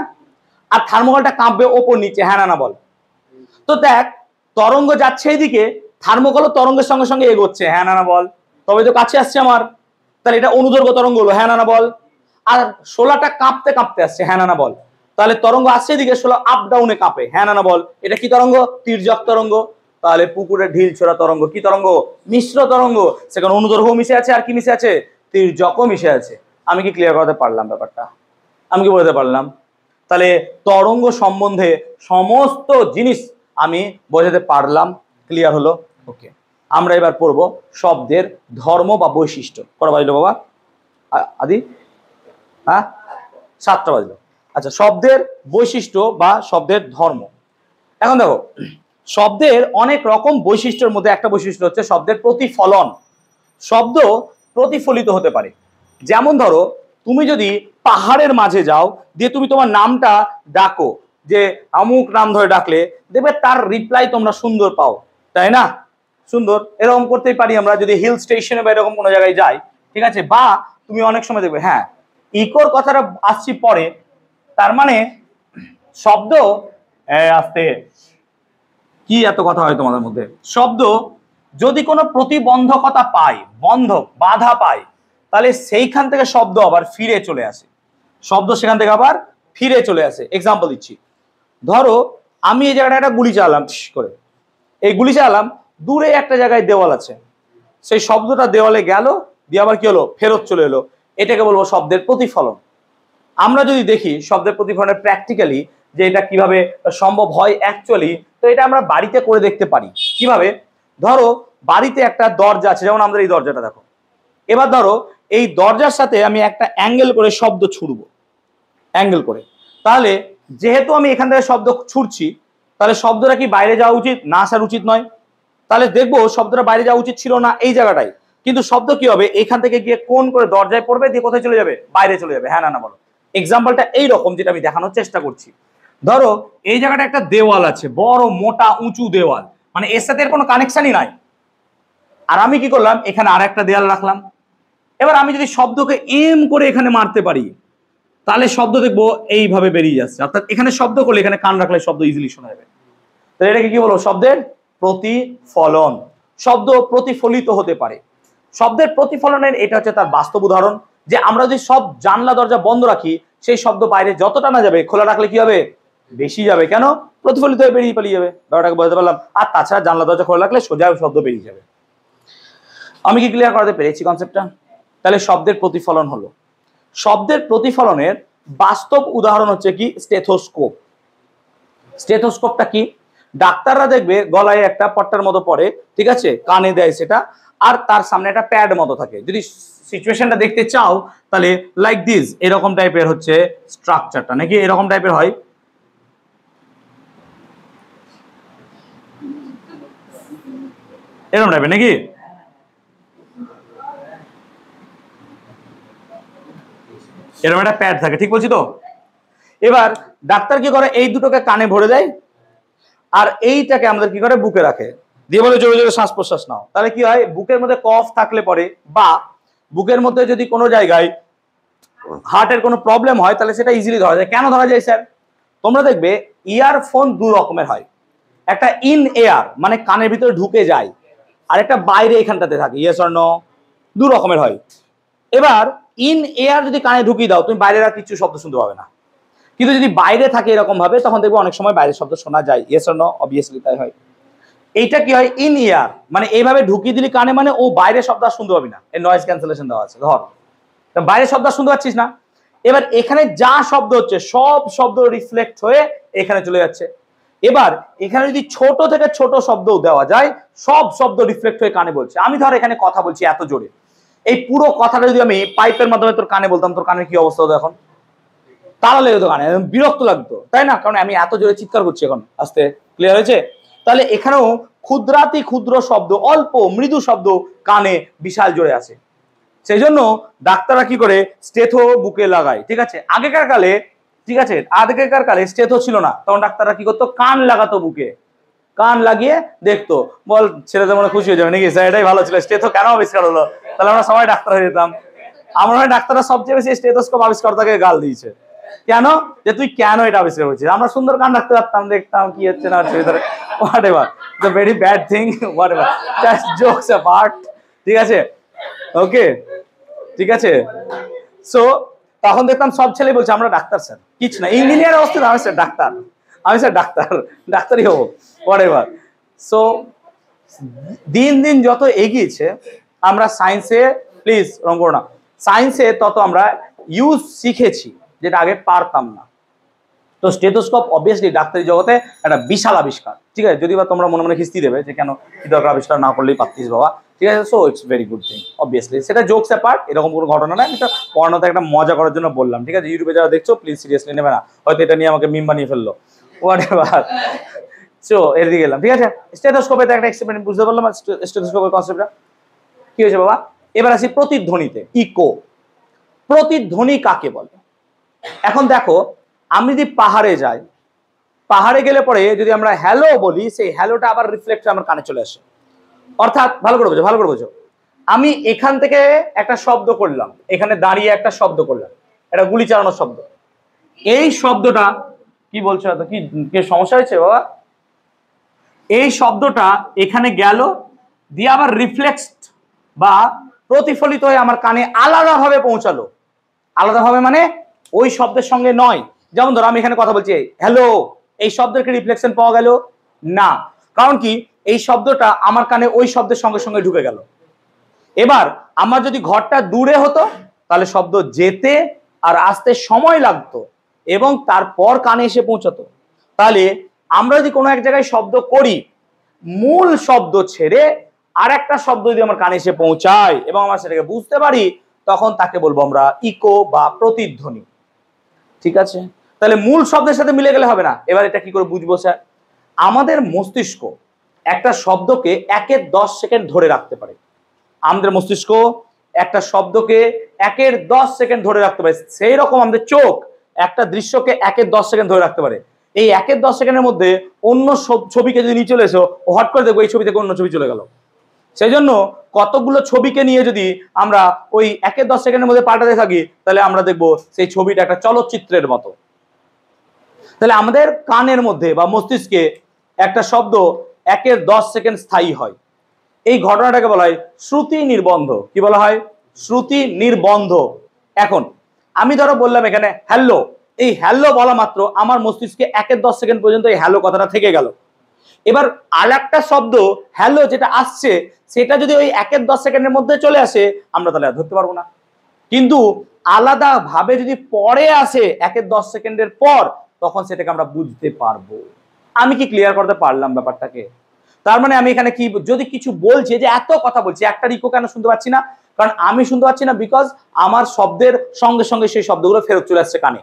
আর থার্মোকলটা কাঁপবে ওপর নিচে, হ্যাঁ না না বল। তো দেখ তরঙ্গ যাচ্ছে এইদিকে, থার্মোকলও তরঙ্গের সঙ্গে সঙ্গে এগোচ্ছে, হ্যাঁ না না বল। তবে তো কাছে আসছে আমার, তাহলে এটা অনুদৈর্ঘ্য তরঙ্গ হলো, হ্যাঁ না না বল। আর শোলাটা কাঁপতে কাঁপতে আসছে, হ্যাঁ না না বল। তাহলে তরঙ্গ আসছে এদিকে, শোলা আপ ডাউনে কাঁপে, হ্যাঁ না না বল। এটা কি তরঙ্গ? তির্যক তরঙ্গ। তাহলে পুকুরে ঢিল ছোড়া তরঙ্গ কি তরঙ্গ? মিশ্র তরঙ্গ। সেখানে অনুদৈর্ঘ্য মিশে আছে, আর কি মিশে আছে? তির্যকও মিশে আছে। আমি কি ক্লিয়ার করতে পারলাম ব্যাপারটা? আমি কি বলতে পারলাম? তাহলে তরঙ্গ সম্বন্ধে সমস্ত জিনিস আমি বোঝাতে পারলাম। ক্লিয়ার হলো? ওকে, আমরা এবার পড়বো শব্দের ধর্ম বা বৈশিষ্ট্য। কটা বাজলো বাবা আদি? হ্যাঁ, 7টা বাজলো। আচ্ছা, শব্দের বৈশিষ্ট্য বা শব্দের ধর্ম। এখন দেখো, শব্দের অনেক রকম বৈশিষ্ট্যের মধ্যে একটা বৈশিষ্ট্য হচ্ছে শব্দের প্রতিফলন। শব্দ প্রতিফলিত হতে পারে। যেমন ধরো তুমি যদি পাহাড়ের মাঝে যাও, দিয়ে তুমি তোমার নামটা ডাকো, যে অমুক নাম ধরে ডাকলে দেখবে তার রিপ্লাই তোমরা সুন্দর পাও, তাই না? সুন্দর, এরকম করতেই পারি আমরা যদি হিল স্টেশনে বা এরকম কোনো জায়গায় যাই, ঠিক আছে? বা তুমি অনেক সময় দেখবে, হ্যাঁ ইকোর কথাটা আসছি পরে, তার মানে শব্দ আসতে কি এত কথা হয় তোমাদের মধ্যে? শব্দ যদি কোনো প্রতিবন্ধকতা পায়, বাধা পায়, তাহলে সেইখান থেকে শব্দ আবার ফিরে চলে আসে। শব্দ সেখান থেকে আবার ফিরে চলে আসে। এক্সাম্পল দিচ্ছি, ধরো আমি এই জায়গাটা একটা গুলি চালালাম করে, এই গুলি চালালাম, দূরে একটা জায়গায় দেওয়াল আছে, সেই শব্দটা দেওয়ালে গেল, দিয়ে আবার কি হলো? ফেরত চলে এলো। এটাকে বলবো শব্দের প্রতিফলন। আমরা যদি দেখি শব্দের প্রতিফলনের প্র্যাকটিক্যালি যে এটা কিভাবে সম্ভব হয় অ্যাকচুয়ালি, তো এটা আমরা বাড়িতে করে দেখতে পারি। কিভাবে? ধরো বাড়িতে একটা দরজা আছে, যেমন আমাদের এই দরজাটা দেখো। এবার ধরো এই দরজার সাথে আমি একটা অ্যাঙ্গেল করে শব্দ ছুড়বো, অ্যাঙ্গেল করে। তাহলে যেহেতু আমি এখান থেকে শব্দ ছুড়ছি, তাহলে শব্দটা কি বাইরে যাওয়া উচিত? না, আসার উচিত নয়। তাহলে দেখবো শব্দটা বাইরে যাওয়া উচিত ছিল না এই জায়গাটায়, কিন্তু শব্দ কি হবে? এখান থেকে গিয়ে কোন করে দরজায় পড়বে, দিয়ে কোথায় চলে যাবে? বাইরে চলে যাবে, হ্যাঁ না না বলো? এক্সাম্পলটা এইরকম, যেটা আমি দেখানোর চেষ্টা করছি। ধরো এই জায়গাটা একটা দেওয়াল আছে, বড় মোটা উঁচু দেওয়াল, মানে এর সাথে এর কোনো কানেকশনই নাই। আর আমি কি করলাম? এখানে আর একটা দেওয়াল রাখলাম। এবার আমি যদি শব্দকে এম করে এখানে মারতে পারি, তাহলে শব্দ দেখবো এইভাবে বেরিয়ে যাচ্ছে। অর্থাৎ এখানে শব্দ করলে এখানে কান রাখলে শব্দ ইজিলি শোনা যাবে। তো এটাকে কি বলবো? শব্দের প্রতিফলন। শব্দ প্রতিফলিত হতে পারে। শব্দের প্রতিফলনের এটা হচ্ছে তার বাস্তব উদাহরণ, যে আমরা যদি সব জানলা দরজা বন্ধ রাখি, সেই শব্দ বাইরে যতটা না যাবে, খোলা রাখলে কি হবে? বেশি যাবে। কেন? প্রতিফলিত হয়ে বেরিয়ে পালিয়ে যাবে। ব্যাপারটাকে বলতে পারলাম। আর তাছাড়া জানলা দরজা খোলা রাখলে সোজা শব্দ বেরিয়ে যাবে। আমি কি ক্লিয়ার করাতে পেরেছি কনসেপ্টটা? তাহলে শব্দের প্রতিফলন হলো। শব্দের প্রতিফলনের বাস্তব উদাহরণ হচ্ছে কি? স্টেথোস্কোপ। স্টেথোস্কোপটা কি? ডাক্তাররা দেখবে গলায় একটা পট্টার মতো পরে, ঠিক আছে, কানে দেয় সেটা, আর তার সামনে একটা প্যাড মতো থাকে। যদি সিচুয়েশনটা দেখতে চাও তাহলে লাইক দিস, এরকম টাইপের হচ্ছে স্ট্রাকচারটা, নাকি এরকম টাইপের হয়? এরকম টাইপের নাকি? এরকম একটা প্যাড থাকে, ঠিক বলছি তো? এবার ডাক্তার কি করে? এই দুটোকে কানে ভরে দেয়, আর এইটাকে আমাদের কি করে? বুকে রাখে, দিয়ে বলে জোরে জোরে শ্বাস প্রশ্বাস নাও। তাহলে কি হয়? বুকের মধ্যে কফ থাকলে পরে, বা বুকের মধ্যে যদি কোনো জায়গায় হার্টের কোনো প্রবলেম হয়, তাহলে সেটা ইজিলি ধরা যায়। কেন ধরা যায় স্যার? তোমরা দেখবে ইয়ারফোন দু রকমের হয়। একটা ইন এয়ার, মানে কানের ভিতরে ঢুকে যায়, আর একটা বাইরে এখানটাতে থাকে। Yes or no? দু রকমের হয়। এবার ইন এয়ার যদি কানে ঢুকিয়ে দাও, তুমি বাইরের আর কিছু শব্দ শুনতে পাবে না। কিন্তু যদি বাইরে থাকে এরকম ভাবে, তখন দেখবে অনেক সময় বাইরের শব্দ শোনা যায়। Yes or no? অবভিয়াসলি তাই হয়। এইটা কি হয়? ইন ইয়ার, মানে এইভাবে ঢুকিয়ে দিলি কানে, মানে ও বাইরের শব্দ আর শুনতে পাবি না। এর নয়েজ ক্যান্সেলেশন দেওয়া আছে। ধর বাইরের শব্দ শুনতে পাচ্ছিস না, এবার এখানে যা শব্দ হচ্ছে সব শব্দ রিফ্লেক্ট হয়ে এখানে চলে যাচ্ছে। এবার এখানে যদি ছোট থেকে ছোট শব্দ দেওয়া যায়, সব শব্দ রিফ্লেক্ট হয়ে কানে বলছে। আমি ধর এখানে কথা বলছি এত জোরে, এই পুরো কথাটা যদি আমি পাইপের মাধ্যমে তোর কানে বলতাম, তোর কানের কি অবস্থা হতো এখন? তারা লেগে তো কানে বিরক্ত লাগতো, তাই না? কারণ আমি এত জোরে চিৎকার করছি এখন। আস্তে ক্লিয়ার হয়েছে? তাহলে এখানেও ক্ষুদ্রাতি ক্ষুদ্র শব্দ, অল্প মৃদু শব্দ কানে বিশাল জোরে আছে। সেই জন্য ডাক্তাররা কি করে? স্টেথো বুকে লাগায়, ঠিক আছে? আগেকার কালে, ঠিক আছে, আগেকার কালে স্টেথো ছিল না, তখন ডাক্তাররা কি করতো? কান লাগাতো বুকে, কান লাগিয়ে দেখতো। বল ছেলেদের মনে খুশি হয়ে যাবে নাকি? স্যার এটাই ভালো ছিল, স্টেথো কেন আবিষ্কার হলো? তাহলে আমরা সবাই ডাক্তার হয়ে যেতাম। আমরা ডাক্তাররা সবচেয়ে বেশি স্টেথোস্কোপ আবিষ্কর্তাকে গাল দিয়েছে। কেন? যে তুই কেন এটা আবিষ্কার করছিস? আমরা সুন্দর কান রাখতে পারতাম, দেখতাম কি হচ্ছে না হচ্ছে ভিতরে। What ever, the very bad thing, what ever, just jokes apart, ঠিক আছে? ওকে, ঠিক আছে। সো তখন দেখতাম সব ছেলে বলছে আমরা ডাক্তার স্যার, কিছু না, ইঞ্জিনিয়ার অবস্থা, আমি স্যার ডাক্তার, আমি স্যার ডাক্তার, ডাক্তারই হবো, হোয়াটএভার। সো দিন দিন যত এগিয়েছে আমরা সায়েন্সে, প্লিজ রং করো না, সায়েন্সে তত আমরা ইউজ শিখেছি, যেটা আগে পারতাম না। তো স্টেথোস্কোপ অবভিয়াসলি ডাক্তারি জগতে একটা বিশাল আবিষ্কার, ঠিক আছে? যদি বা তোমরা মনে মনে খিস্তি দেবে যে কেন কি দরকার আবিষ্কার না করলেই পারতিস বাবা, ঠিক আছে? So it's very good thing, obviously সেটা জোকস অ্যাপার্ট, এরকম কোনো ঘটনা না। এটা পড়ানোতে একটা মজা করার জন্য বললাম, ঠিক আছে? ইউটিউবে যারা দেখছো প্লিজ সিরিয়াসলি নেবে না, হয়তো এটা নিয়ে আমাকে মিম বানিয়ে ফেললো, হোয়াটএভার। সো এদিকে গেলাম, ঠিক আছে? স্টেথোস্কোপে তো একটা এক্সপেরিমেন্ট বুঝতে পারলাম, স্টেথোস্কোপের কনসেপ্টটা কি হয়েছে বাবা। এবার আসি প্রতিধ্বনিতে, ইকো। প্রতিধ্বনি কাকে বলে? এখন দেখো, আমি যদি পাহাড়ে যাই, পাহাড়ে গেলে পরে যদি আমরা হ্যালো বলি, সেই হ্যালোটা আবার রিফ্লেক্ট আমার কানে চলে আসে। অর্থাৎ ভালো করে বোঝো, ভালো করে বোঝো, আমি এখান থেকে একটা শব্দ করলাম, এখানে দাঁড়িয়ে একটা শব্দ করলাম, একটা গুলি চালানোর শব্দ। এই শব্দটা কি বলছো? কি সমস্যা হয়েছে বাবা? এই শব্দটা এখানে গেল, দিয়ে আবার রিফ্লেক্সড বা প্রতিফলিত হয়ে আমার কানে আলাদাভাবে পৌঁছালো। আলাদাভাবে মানে ওই শব্দের সঙ্গে নয়। যেমন ধরো আমি এখানে কথা বলছি হ্যালো, এই শব্দের কি রিফ্লেকশন পাওয়া গেল? না। কারণ কি? এই শব্দটা আমার কানে ওই শব্দের সঙ্গে সঙ্গে ঢুকে গেল। এবার আমার যদি ঘরটা দূরে হতো, তাহলে শব্দ যেতে আর আসতে সময় লাগতো, এবং তারপর কানে এসে পৌঁছাতো। তাহলে আমরা যদি কোনো এক জায়গায় শব্দ করি, মূল শব্দ ছেড়ে আর একটা শব্দ যদি আমার কানে এসে পৌঁছায় এবং আমরা সেটাকে বুঝতে পারি, তখন তাকে বলবো আমরা ইকো বা প্রতিধ্বনি, ঠিক আছে? তাহলে মূল শব্দের সাথে মিলে গেলে হবে না। এবার এটা কি করে বুঝবো স্যার? আমাদের মস্তিষ্ক একটা শব্দকে 1-10 সেকেন্ড ধরে রাখতে পারে। আমাদের মস্তিষ্ক একটা শব্দকে 1-10 সেকেন্ড ধরে রাখতে পারে। সেই রকম আমাদের চোখ একটা দৃশ্যকে 1-10 সেকেন্ড ধরে রাখতে পারে। এই 1-10 সেকেন্ডের মধ্যে অন্য ছবিকে যদি নিয়ে চলে এসো, হট করে দেখবো এই ছবি থেকে অন্য ছবি চলে গেল। সেই জন্য কতগুলো ছবিকে নিয়ে যদি আমরা ওই 1-10 সেকেন্ডের মধ্যে পাল্টাতে থাকি, তাহলে আমরা দেখবো সেই ছবিটা একটা চলচ্চিত্রের মতো। তাহলে আমাদের কানের মধ্যে বা মস্তিষ্কে একটা শব্দ 1-10 সেকেন্ড স্থায়ী হয়। এই ঘটনাটাকে বলা হয় শ্রুতি নির্বন্ধ। কি বলা হয়? শ্রুতি নির্বন্ধ। এখন আমি ধরো বললাম এখানে হ্যালো, এই হ্যালো বলা মাত্র আমার মস্তিষ্কে 1-10 সেকেন্ড পর্যন্ত এই হ্যালো কথাটা থেকে গেল। এবার আর একটা শব্দ হ্যালো যেটা আসছে সেটা যদি ওই 1-10 সেকেন্ডের মধ্যে চলে আসে আমরা তাহলে আর ধরতে পারবো না, কিন্তু আলাদা ভাবে যদি পরে আসে 1-10 সেকেন্ডের পর তখন সেটাকে আমরা বুঝতে পারবো। আমি কি ক্লিয়ার করতে পারলাম ব্যাপারটাকে? তার মানে আমি এখানে কি যদি কিছু বলছি যে এত কথা বলছি একটা ইকো কেন শুনতে পাচ্ছি না? কারণ আমি শুনতে পাচ্ছি না বিকজ আমার শব্দের সঙ্গে সঙ্গে সেই শব্দগুলো ফেরত চলে আসছে কানে।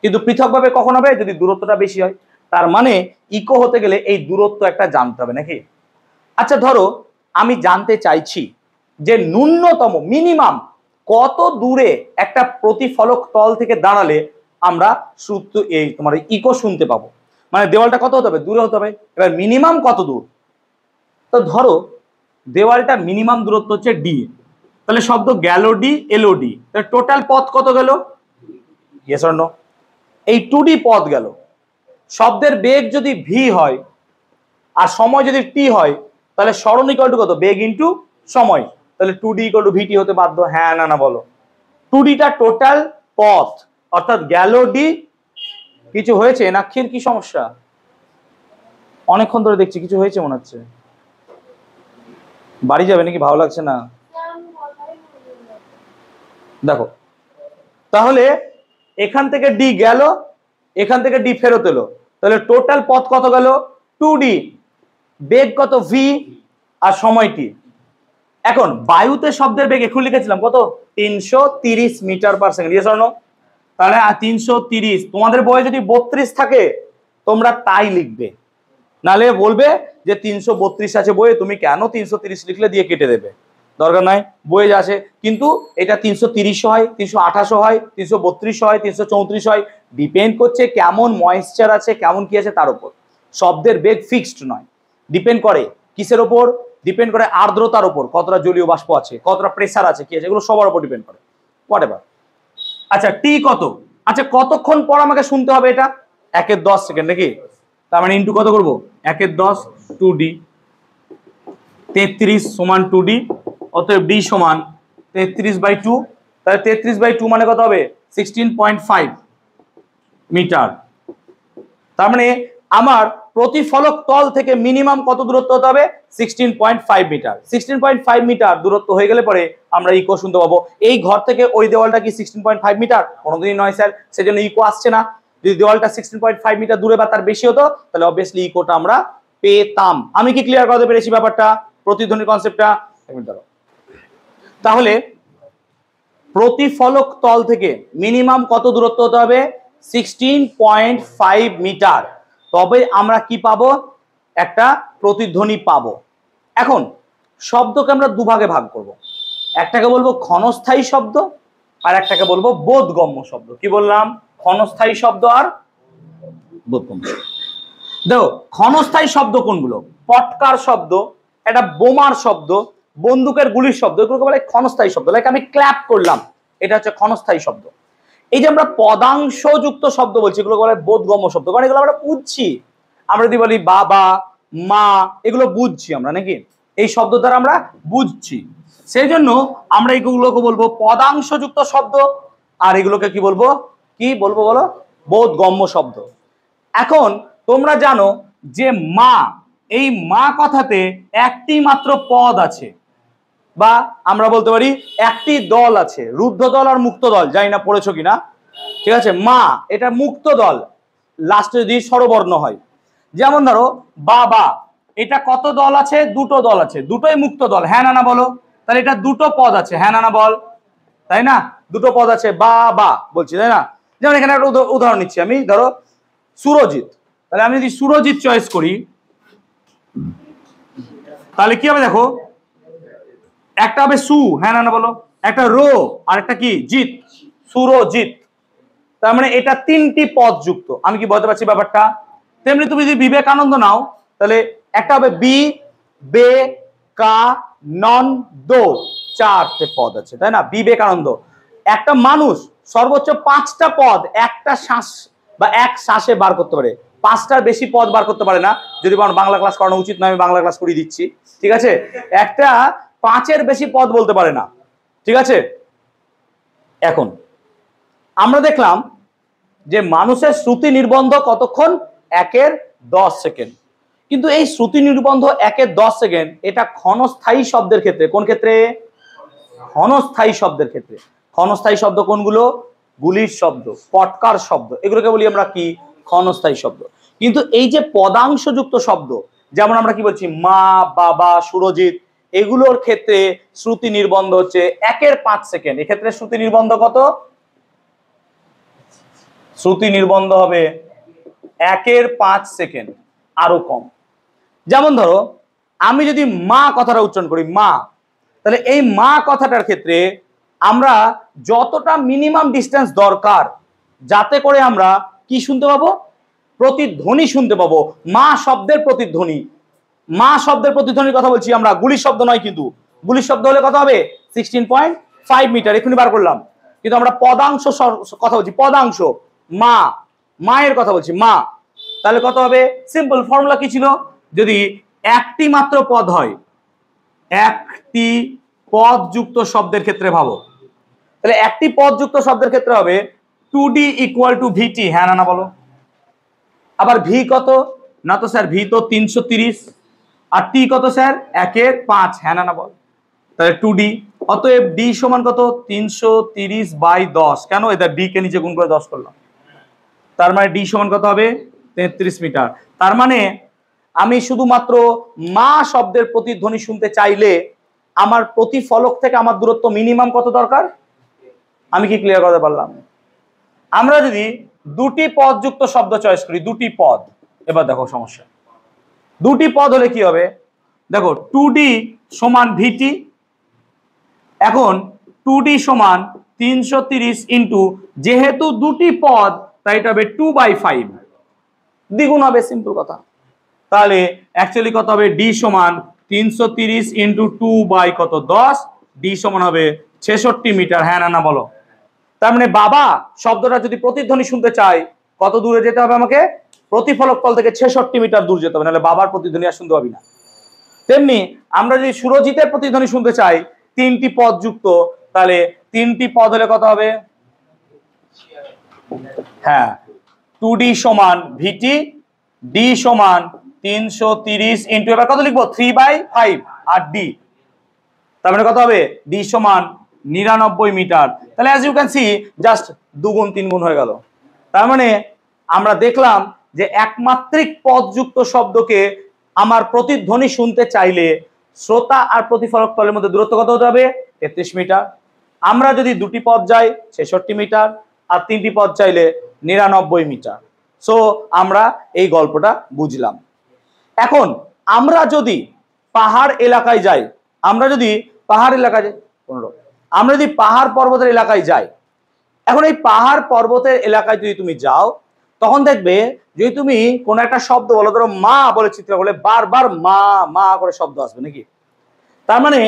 কিন্তু পৃথকভাবে কখন হবে? যদি দূরত্বটা বেশি হয়। তার মানে ইকো হতে গেলে এই দূরত্ব একটা জানতে হবে নাকি? আচ্ছা ধরো আমি জানতে চাইছি যে ন্যূনতম মিনিমাম কত দূরে একটা প্রতিফলক তল থেকে দাঁড়ালে আমরা সূত্র এই তোমার ইকো শুনতে পাবো, মানে দেওয়ালটা কত হতে হবে? দূরে হতে হবে। এবার মিনিমাম কত দূর? তো ধরো দেওয়ালটা মিনিমাম দূরত্ব হচ্ছে ডি, তাহলে শব্দ গেল ডি এলো ডি, তাহলে টোটাল পথ কত গেল? Yes or no? এই 2D পথ গেল। শব্দের বেগ যদি ভি হয় আর সময় যদি টি হয় তাহলে সরণ ইকুয়াল টু কত? বেগ ইন্টু সময়, তাহলে 2D ইকুয়াল টু ভিটি হতে বাধ্য। হ্যাঁ না না বলো? 2Dটা টোটাল পথ অর্থাৎ গেল ডি। কিছু হয়েছে? নাক্ষীর কি সমস্যা? অনেকক্ষণ ধরে দেখছি কিছু হয়েছে মনে হচ্ছে। বাড়ি যাবে নাকি? ভালো লাগছে না? দেখো তাহলে এখান থেকে ডি গেল, এখান থেকে ডি ফেরত এলো, তাহলে টোটাল পথ কত গেল? 2D। বেগ কত? ভি আর সময় টি। এখন বায়ুতে শব্দের বেগ এখন লিখেছিলাম কত? 330 metre per second. Yes or no? তাহলে 330, তোমাদের বইয়ে যদি 32 থাকে তোমরা তাই লিখবে, নালে বলবে যে 332 আছে বইয়ে, তুমি কেন 330 লিখলে দিয়ে কেটে দেবে, দরকার নাই, বইয়ে আছে। কিন্তু এটা 330 হয়, 328 হয়, 332 হয়, 334 হয়, ডিপেন্ড করছে কেমন ময়েশ্চার আছে, কেমন কি আছে তার উপর। শব্দের বেগ ফিক্সড নয়, ডিপেন্ড করে কিসের ওপর? ডিপেন্ড করে আর্দ্রতার উপর, কতটা জলীয় বাষ্প আছে, কতটা প্রেসার আছে, কি আছে, এগুলো সবার উপর ডিপেন্ড করে। হোয়াটএভার। আচ্ছা টি কত? আচ্ছা কতক্ষণ পর আমাকে শুনতে হবে এটা? 1-10 সেকেন্ড নাকি? তার মানে ইন্টু কত করবো? 1-10 2D, 33 সমান 2D, অতএব ডি সমান 33/2। তাহলে 33/2 মানে কত হবে? 16.5 মিটার। তার মানে আমার প্রতিফলক তল থেকে মিনিমাম কত দূরত্ব হতে হবে? 16.5 মিটার। 16.5 মিটার দূরত্ব হয়ে গেলে পরে আমরা ইকো শুনতে পাবো। এই ঘর থেকে ওই দেওয়ালটা কি 16.5 মিটার? কোনোদিনই নয় স্যার, সেজন্য ইকো আসছে না। যদি দেওয়ালটা 16.5 মিটার দূরে বা তার বেশি হতো তাহলে অবভিয়াসলি ইকোটা আমরা পেতাম। আমি কি ক্লিয়ার করতে পেরেছি ব্যাপারটা, প্রতিধ্বনির কনসেপ্টটা? তাহলে প্রতিফলক তল থেকে মিনিমাম কত দূরত্ব হতে হবে? 16.5 মিটার, তবে আমরা কি পাবো? একটা প্রতিধ্বনি পাবো। এখন শব্দকে আমরা দুভাগে ভাগ করব, একটাকে বলবো ক্ষণস্থায়ী শব্দ আর একটাকে বলবো বোধগম্য শব্দ। কি বললাম? ক্ষণস্থায়ী শব্দ আর বোধগম্য। দেখো ক্ষণস্থায়ী শব্দ কোনগুলো? পটকার শব্দ, একটা বোমার শব্দ, বন্দুকের গুলির শব্দ, এগুলোকে বলে ক্ষণস্থায়ী শব্দ। লাইক আমি ক্ল্যাপ করলাম, এটা হচ্ছে ক্ষণস্থায়ী শব্দ। এই যে আমরা পদাংশ যুক্ত শব্দ বলছি এগুলো বলে বোধগম্য শব্দ, কারণ এগুলো আমরা বুঝছি। আমরা যদি বলি বাবা, মা, এগুলো বুঝছি আমরা নাকি? এই শব্দ দ্বারা আমরা বুঝছি, সেই জন্য আমরা এগুলোকে বলবো পদাংশ যুক্ত শব্দ, আর এগুলোকে কি বলবো? কি বলবো বলো? বোধগম্য শব্দ। এখন তোমরা জানো যে মা, এই মা কথাতে একটি মাত্র পদ আছে, বা আমরা বলতে পারি একটি দল আছে, রুদ্ধ দল আর মুক্ত দল, জানি না পড়েছো কিনা। ঠিক আছে, মা এটা মুক্ত দল, লাস্টে যদি স্বরবর্ণ হয়। যেমন ধরো বাবা, এটা কত দল আছে? দুটো দল আছে, দুটোই মুক্ত দল। হ্যাঁ না না বলো? তাহলে এটা দুটো পদ আছে। হ্যাঁ না না বল? তাই না? দুটো পদ আছে, বাবা বলছি, তাই না? যেমন এখানে একটা উদাহরণ নিচ্ছি আমি, ধরো সুরজিৎ, তাহলে আমি যদি সুরজিৎ চয়েস করি তাহলে কি হবে? দেখো একটা হবে সু, হ্যাঁ না না বলো? একটা রো আর একটা কি জিৎ, সুরজিৎ। তার মানে এটা তিনটি পদ যুক্ত। আমি কি বলতে পারছি ব্যাপারটা? তেমনি তুমি যদি বিবেকানন্দ নাও তাহলে একটা হবে বি বে কা নন দো, চারটে পদ আছে, তাই না? বিবেকানন্দ। একটা মানুষ সর্বোচ্চ 5টা পদ একটা শ্বাস বা এক শ্বাসে বার করতে পারে, 5টার বেশি পদ বার করতে পারে না। যদি আমার বাংলা ক্লাস করানো উচিত নয়, আমি বাংলা ক্লাস করিয়ে দিচ্ছি, ঠিক আছে? একটা 5-এর বেশি পদ বলতে পারে না, ঠিক আছে? এখন আমরা দেখলাম যে মানুষের শ্রুতি নির্বন্ধ কতক্ষণ, 1/10 সেকেন্ড। কিন্তু এই শ্রুতি নির্বন্ধ 1/10 সেকেন্ড এটা ক্ষণস্থায়ী শব্দের ক্ষেত্রে, কোন ক্ষেত্রে, ক্ষণস্থায়ী শব্দের ক্ষেত্রে। ক্ষণস্থায়ী শব্দ কোনগুলো, গুলির শব্দ, পটকার শব্দ, এগুলোকে বলি আমরা কি, ক্ষণস্থায়ী শব্দ। কিন্তু এই যে পদাংশযুক্ত শব্দ, যেমন আমরা কি বলছি মা, বাবা, সুরজিৎ, এগুলোর ক্ষেত্রে শ্রুতি নির্বন্ধ হচ্ছে 1/5 সেকেন্ড। এক্ষেত্রে শ্রুতি নির্বন্ধ কত, শ্রুতি নির্বন্ধ হবে 1/5 সেকেন্ড, আরো কম। যেমন ধরো আমি যদি মা কথাটা উচ্চারণ করি মা, তাহলে এই মা কথাটার ক্ষেত্রে আমরা যতটা মিনিমাম ডিস্টেন্স দরকার যাতে করে আমরা কি শুনতে পাবো, প্রতিধ্বনি শুনতে পাবো, মা শব্দের প্রতিধ্বনি। মা শব্দের প্রতিধ্বনির কথা বলছি আমরা, গুলির শব্দ নয়। কিন্তু গুলির শব্দ হলে কত হবে, 16.5 মিটার, এক্ষুনি বার করলাম। কিন্তু আমরা পদাংশ কথা বলছি, পদাংশ, মা, মায়ের কথা বলছি মা, তাহলে কত হবে, সিম্পল ফর্মুলা কি ছিল, যদি একটি মাত্র পদ হয়, একটি পদ যুক্ত শব্দের ক্ষেত্রে ভাবো, তাহলে একটি পদ যুক্ত শব্দের ক্ষেত্রে হবে 2d = vt, হ্যাঁ না না বলো। আবার ভি কত, না তো স্যার ভি তো 330, আর টি কত স্যার 1/5, হ্যাঁ না না বল। তাহলে 2d, অতএব d সমান কত, 330/10, কেন এটা d কে নিচে গুণ করে 10 করলাম, তার মানে d সমান কত হবে, 33 মিটার। তার মানে আমি শুধুমাত্র মা শব্দের প্রতিধ্বনি শুনতে চাইলে আমার প্রতিফলক থেকে আমার দূরত্ব মিনিমাম কত দরকার, আমি কি ক্লিয়ার করতে পারলাম? আমরা যদি দুটি পদ যুক্ত শব্দ চয়েস করি, দুটি পদ, এবার দেখো সমস্যা, দুটি পদ হলে কি হবে, দেখো 2d সমান vt, এখন 2d সমান 330 ইন্টু, যেহেতু দুটি পদ তাই এটা হবে 2/5, দ্বিগুণ হবে, সিম্পল কথা। তাহলে অ্যাকচুয়ালি কত হবে, d সমান 330 ইন্টু 2/10, d সমান হবে 66 মিটার, হ্যাঁ না না বলো। তার মানে বাবা শব্দটা যদি প্রতিধ্বনি শুনতে চাই কত দূরে যেতে হবে আমাকে, প্রতিফলক তল থেকে 66 মিটার দূর যেতে হবে, নাহলে বাবার প্রতিধ্বনি আর শুনতে পাবি না। তেমনি আমরা যদি সুরজিতের প্রতিধ্বনি শুনতে চাই, তিনটি পদ যুক্ত, তাহলে তিনটি পদ হলে কত হবে, হ্যাঁ 2d সমান vt, d সমান 330 ইন্টু, এবার কত লিখবো, 3/5 আর d, তার মানে কত হবে, d সমান 99 মিটার। তাহলে as you can see just দুগুণ তিনগুণ হয়ে গেল। তার মানে আমরা দেখলাম যে একমাত্রিক পদযুক্ত শব্দকে আমার প্রতিধ্বনি শুনতে চাইলে শ্রোতা আর প্রতিফলক তলের মধ্যে দূরত্ব কত হতে হবে, 33 মিটার। আমরা যদি দুটি পদ যাই 66 মিটার, আর তিনটি পদ চাইলে 99 মিটার। সো আমরা এই গল্পটা বুঝলাম। এখন আমরা যদি পাহাড় এলাকায় যাই, আমরা যদি পাহাড় এলাকায় যাই, আমরা যদি পাহাড় পর্বতের এলাকায় যাই, এখন এই পাহাড় পর্বতের এলাকায় যদি তুমি যাও, তখন দেখবে যদি তুমি কোন একটা শব্দ বলো, ধরো মা বলে চিৎকার করলে বারবার মা মা করে শব্দ আসবে নাকি, তার মানে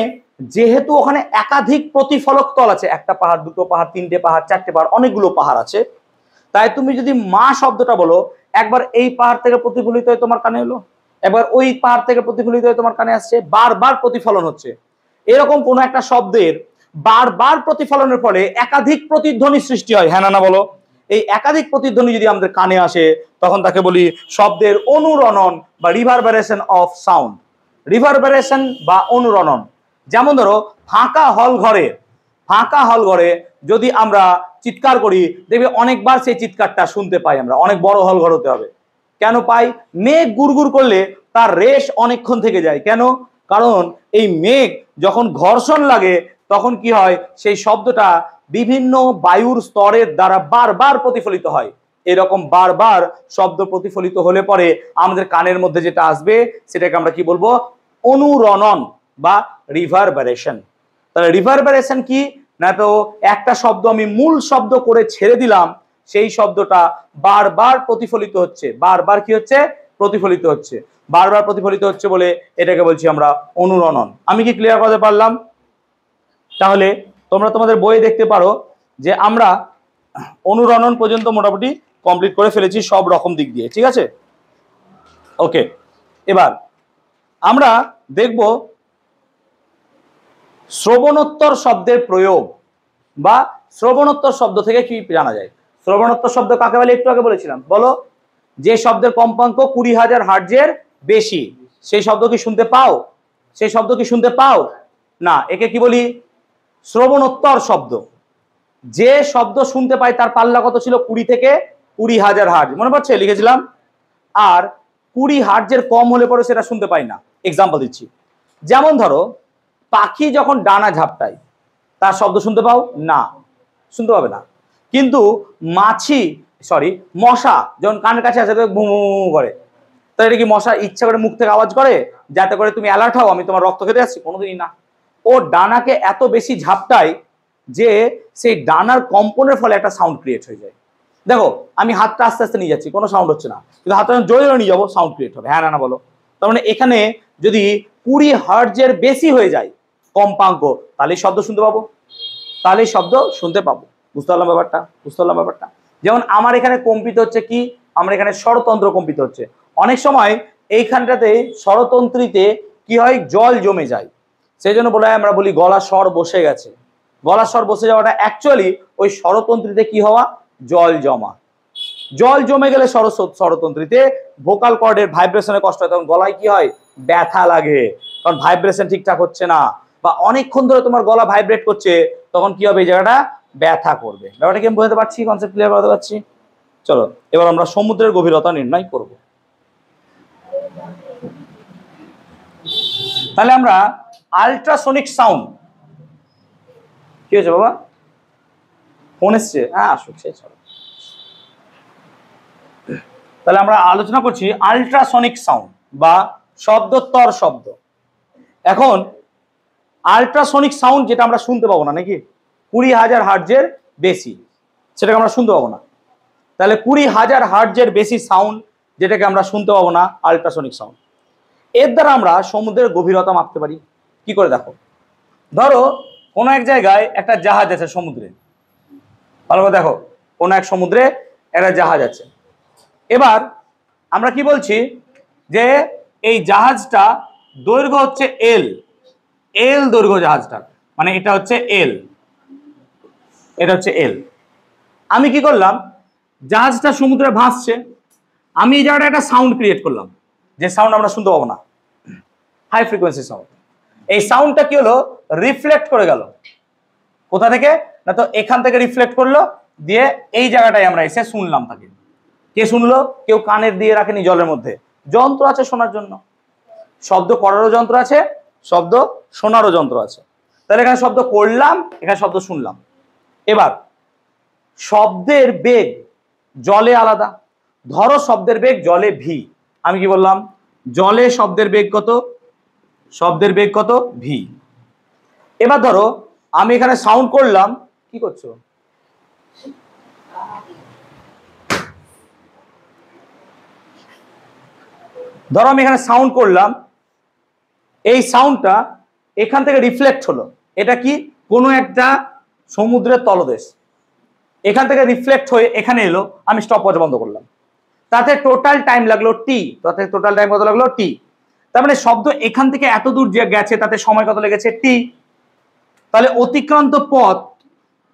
যেহেতু ওখানে একাধিক প্রতিফলক তল আছে, একটা পাহাড়, দুটো পাহাড়, তিনটে পাহাড়, চারটে পাহাড়, অনেকগুলো পাহাড় আছে, তাই তুমি যদি মা শব্দটা বলো, একবার এই পাহাড় থেকে প্রতিফলিত হয়ে তোমার কানে এলো, একবার ওই পাহাড় থেকে প্রতিফলিত হয়ে তোমার কানে আসছে, বারবার প্রতিফলন হচ্ছে। এরকম কোন একটা শব্দের বারবার প্রতিফলনের ফলে একাধিক প্রতিধ্বনি সৃষ্টি হয়, হ্যাঁ না বলো। এই একাধিক প্রতিধ্বনি যদি আমাদের কানে আসে, তখন তাকে বলি শব্দের অনুরণন বা রিভারবেরেশন অফ সাউন্ড, রিভারবেরেশন বা অনুরণন। যেমন ধরো ফাঁকা হল ঘরে যদি আমরা চিৎকার করি, দেখবে অনেকবার সেই চিৎকারটা শুনতে পাই আমরা, অনেক বড় হল ঘর হতে হবে। কেন পাই, মেঘ গুড়গুড় করলে তার রেশ অনেকক্ষণ থেকে যায়, কেন, কারণ এই মেঘ যখন ঘর্ষণ লাগে তখন কি হয়, সেই শব্দটা বিভিন্ন বায়ুর স্তরের দ্বারা বারবার প্রতিফলিত হয়। এরকম বারবার শব্দ প্রতিফলিত হলে পরে আমাদের কানের মধ্যে যেটা আসবে সেটাকে আমরা কি বলবো, অনুরণন বা রিভারবেরেশন। তাহলে রিভারবেরেশন কি না, তো একটা শব্দ আমি মূল শব্দ করে ছেড়ে দিলাম, সেই শব্দটা বারবার প্রতিফলিত হচ্ছে, বারবার কি হচ্ছে, প্রতিফলিত হচ্ছে, বারবার প্রতিফলিত হচ্ছে বলে এটাকে বলছি আমরা অনুরণন। আমি কি ক্লিয়ার করতে পারলাম? তাহলে তোমরা তোমাদের বইয়ে দেখতে পারো যে আমরা অনুরণন পর্যন্ত মোটামুটি কমপ্লিট করে ফেলেছি সব রকম দিক দিয়ে, ঠিক আছে। ওকে, এবার আমরা দেখব শ্রবণোত্তর শব্দের প্রয়োগ বা শ্রবণোত্তর শব্দ থেকে কি জানা যায়। শ্রবণোত্তর শব্দ কাকে বলে একটু আগে বলেছিলাম, বলো। যে শব্দের কম্পাঙ্ক 20,000 হার্টজের বেশি, সেই শব্দ কি শুনতে পাও? সেই শব্দ কি শুনতে পাও না? একে কি বলি? শ্রবণোত্তর শব্দ। যে শব্দ শুনতে পাই তার পাল্লা কত ছিল? 20 থেকে 20,000 হার্টজ, মনে পড়ছে? লিখেছিলাম। আর 20 হার্টজের কম হলে পরে সেটা শুনতে পাই না। এক্সাম্পল দিচ্ছি, যেমন ধরো পাখি যখন ডানা ঝাপটায় তার শব্দ শুনতে পাও না? শুনতে পাবে না। কিন্তু মশা যখন কানের কাছে আসে ভু করে, তাই এটা কি মশা ইচ্ছা করে মুখ থেকে আওয়াজ করে যাতে করে তুমি অ্যালার্ট হও আমি তোমার রক্ত খেতে আসছি? কোনোদিনই না। ও ডানাকে এত বেশি ঝাপটায় যে সেই ডানার কম্পনের ফলে একটা সাউন্ড ক্রিয়েট হয়ে যায়। দেখো আমি হাতটা আস্তে আস্তে নিয়ে যাচ্ছি, কোনো সাউন্ড হচ্ছে না, কিন্তু হাতটা জোরে জোরে নিয়ে যাবো, সাউন্ড ক্রিয়েট হবে। হ্যাঁ না বলো? তার মানে এখানে যদি 20 হার্টজের বেশি হয়ে যায় কম্পাঙ্ক, তাহলে শব্দ শুনতে পাবো, তাহলে শব্দ শুনতে পাবো। বুঝতে পারলাম ব্যাপারটা? বুঝতে পারলাম ব্যাপারটা? যেমন আমার এখানে কম্পিত হচ্ছে কি? আমার এখানে স্বরতন্ত্র কম্পিত হচ্ছে। অনেক সময় এইখানটাতে স্বরতন্ত্রীতে কি হয়, জল জমে যায়, সেই জন্য বলে আমরা বলি গলা স্বর বসে গেছে। গলা স্বর বসে যাওয়াটা অ্যাকচুয়ালি ওই স্বরতন্ত্রীতে কি হওয়া, জল জমা। জল জমে গেলে স্বরতন্ত্রীতে ভোকাল কর্ডের ভাইব্রেশনে কষ্ট হয়, তখন গলায় কি হয়, ব্যথা লাগে, কারণ ভাইব্রেশন ঠিকঠাক হচ্ছে না, বা অনেকক্ষণ ধরে তোমার গলা ভাইব্রেট করছে, তখন কি হবে, এই জায়গাটা ব্যথা করবে। ব্যাপারটা কি আমি বুঝতে পারছি? কনসেপ্ট ক্লিয়ার করতে পারছি? চলো এবার আমরা সমুদ্রের গভীরতা নির্ণয় করব। তাহলে আমরা আল্ট্রাসোনিক সাউন্ড, কি হয়েছে বাবা? ফোন এসছে? হ্যাঁ আসুক, সে চলো। তাহলে আমরা আলোচনা করছি আল্ট্রাসনিক সাউন্ড বা শব্দোত্তর শব্দ। এখন আল্ট্রাসনিক সাউন্ড যেটা আমরা শুনতে পাবো না, নাকি 20,000 হার্টজের বেশি, সেটাকে আমরা শুনতে পাবো না। তাহলে 20,000 হার্টজের বেশি সাউন্ড যেটাকে আমরা শুনতে পাবো না, আল্ট্রাসনিক সাউন্ড। এর দ্বারা আমরা সমুদ্রের গভীরতা মাপতে পারি। কি করে? দেখো, ধরো কোনো এক জায়গায় একটা জাহাজ আছে সমুদ্রে, ভালো করে দেখো, কোনো এক সমুদ্রে একটা জাহাজ আছে। এবার আমরা কি বলছি, যে এই জাহাজটা দৈর্ঘ্য হচ্ছে এল, এল দৈর্ঘ্য জাহাজটা, মানে এটা হচ্ছে এল, এটা হচ্ছে এল। আমি কি করলাম, জাহাজটা সমুদ্রে ভাসছে, আমি এই জায়গাটা একটা সাউন্ড ক্রিয়েট করলাম, যে সাউন্ড আমরা শুনতে পাবো না, হাই ফ্রিকোয়েন্সি সাউন্ড। এই সাউন্ডটা কি হলো, রিফ্লেক্ট করে গেল। কোথা থেকে? না তো এখান থেকে রিফ্লেক্ট করলো, দিয়ে এই জায়গাটায় আমরা এসে শুনলাম তাকে। কে শুনলো? কেউ কানের দিয়ে রাখেনি জলের মধ্যে, যন্ত্র আছে শোনার জন্য, শব্দ করারও যন্ত্র আছে, শব্দ শোনারও যন্ত্র আছে। তাহলে এখানে শব্দ করলাম, এখানে শব্দ শুনলাম। এবার শব্দের বেগ জলে আলাদা। ধরো শব্দের বেগ জলে ভি, আমি কি বললাম, জলে শব্দের বেগ কত? শব্দের বেগ কত? ভি। এবার ধরো আমি এখানে সাউন্ড করলাম, কি করছো? ধরো আমি এখানে সাউন্ড করলাম, এই সাউন্ডটা এখান থেকে রিফ্লেক্ট হলো, এটা কি, কোনো একটা সমুদ্রের তলদেশ, এখান থেকে রিফ্লেক্ট হয়ে এখানে এলো, আমি স্টপওয়াচ বন্ধ করলাম, তাতে টোটাল টাইম লাগলো টি, তাতে টোটাল টাইম কত লাগলো? টি। তার মানে শব্দ এখান থেকে এত দূর যে গেছে তাতে সময় কত লেগেছে? টি। তাহলে অতিক্রান্ত পথ,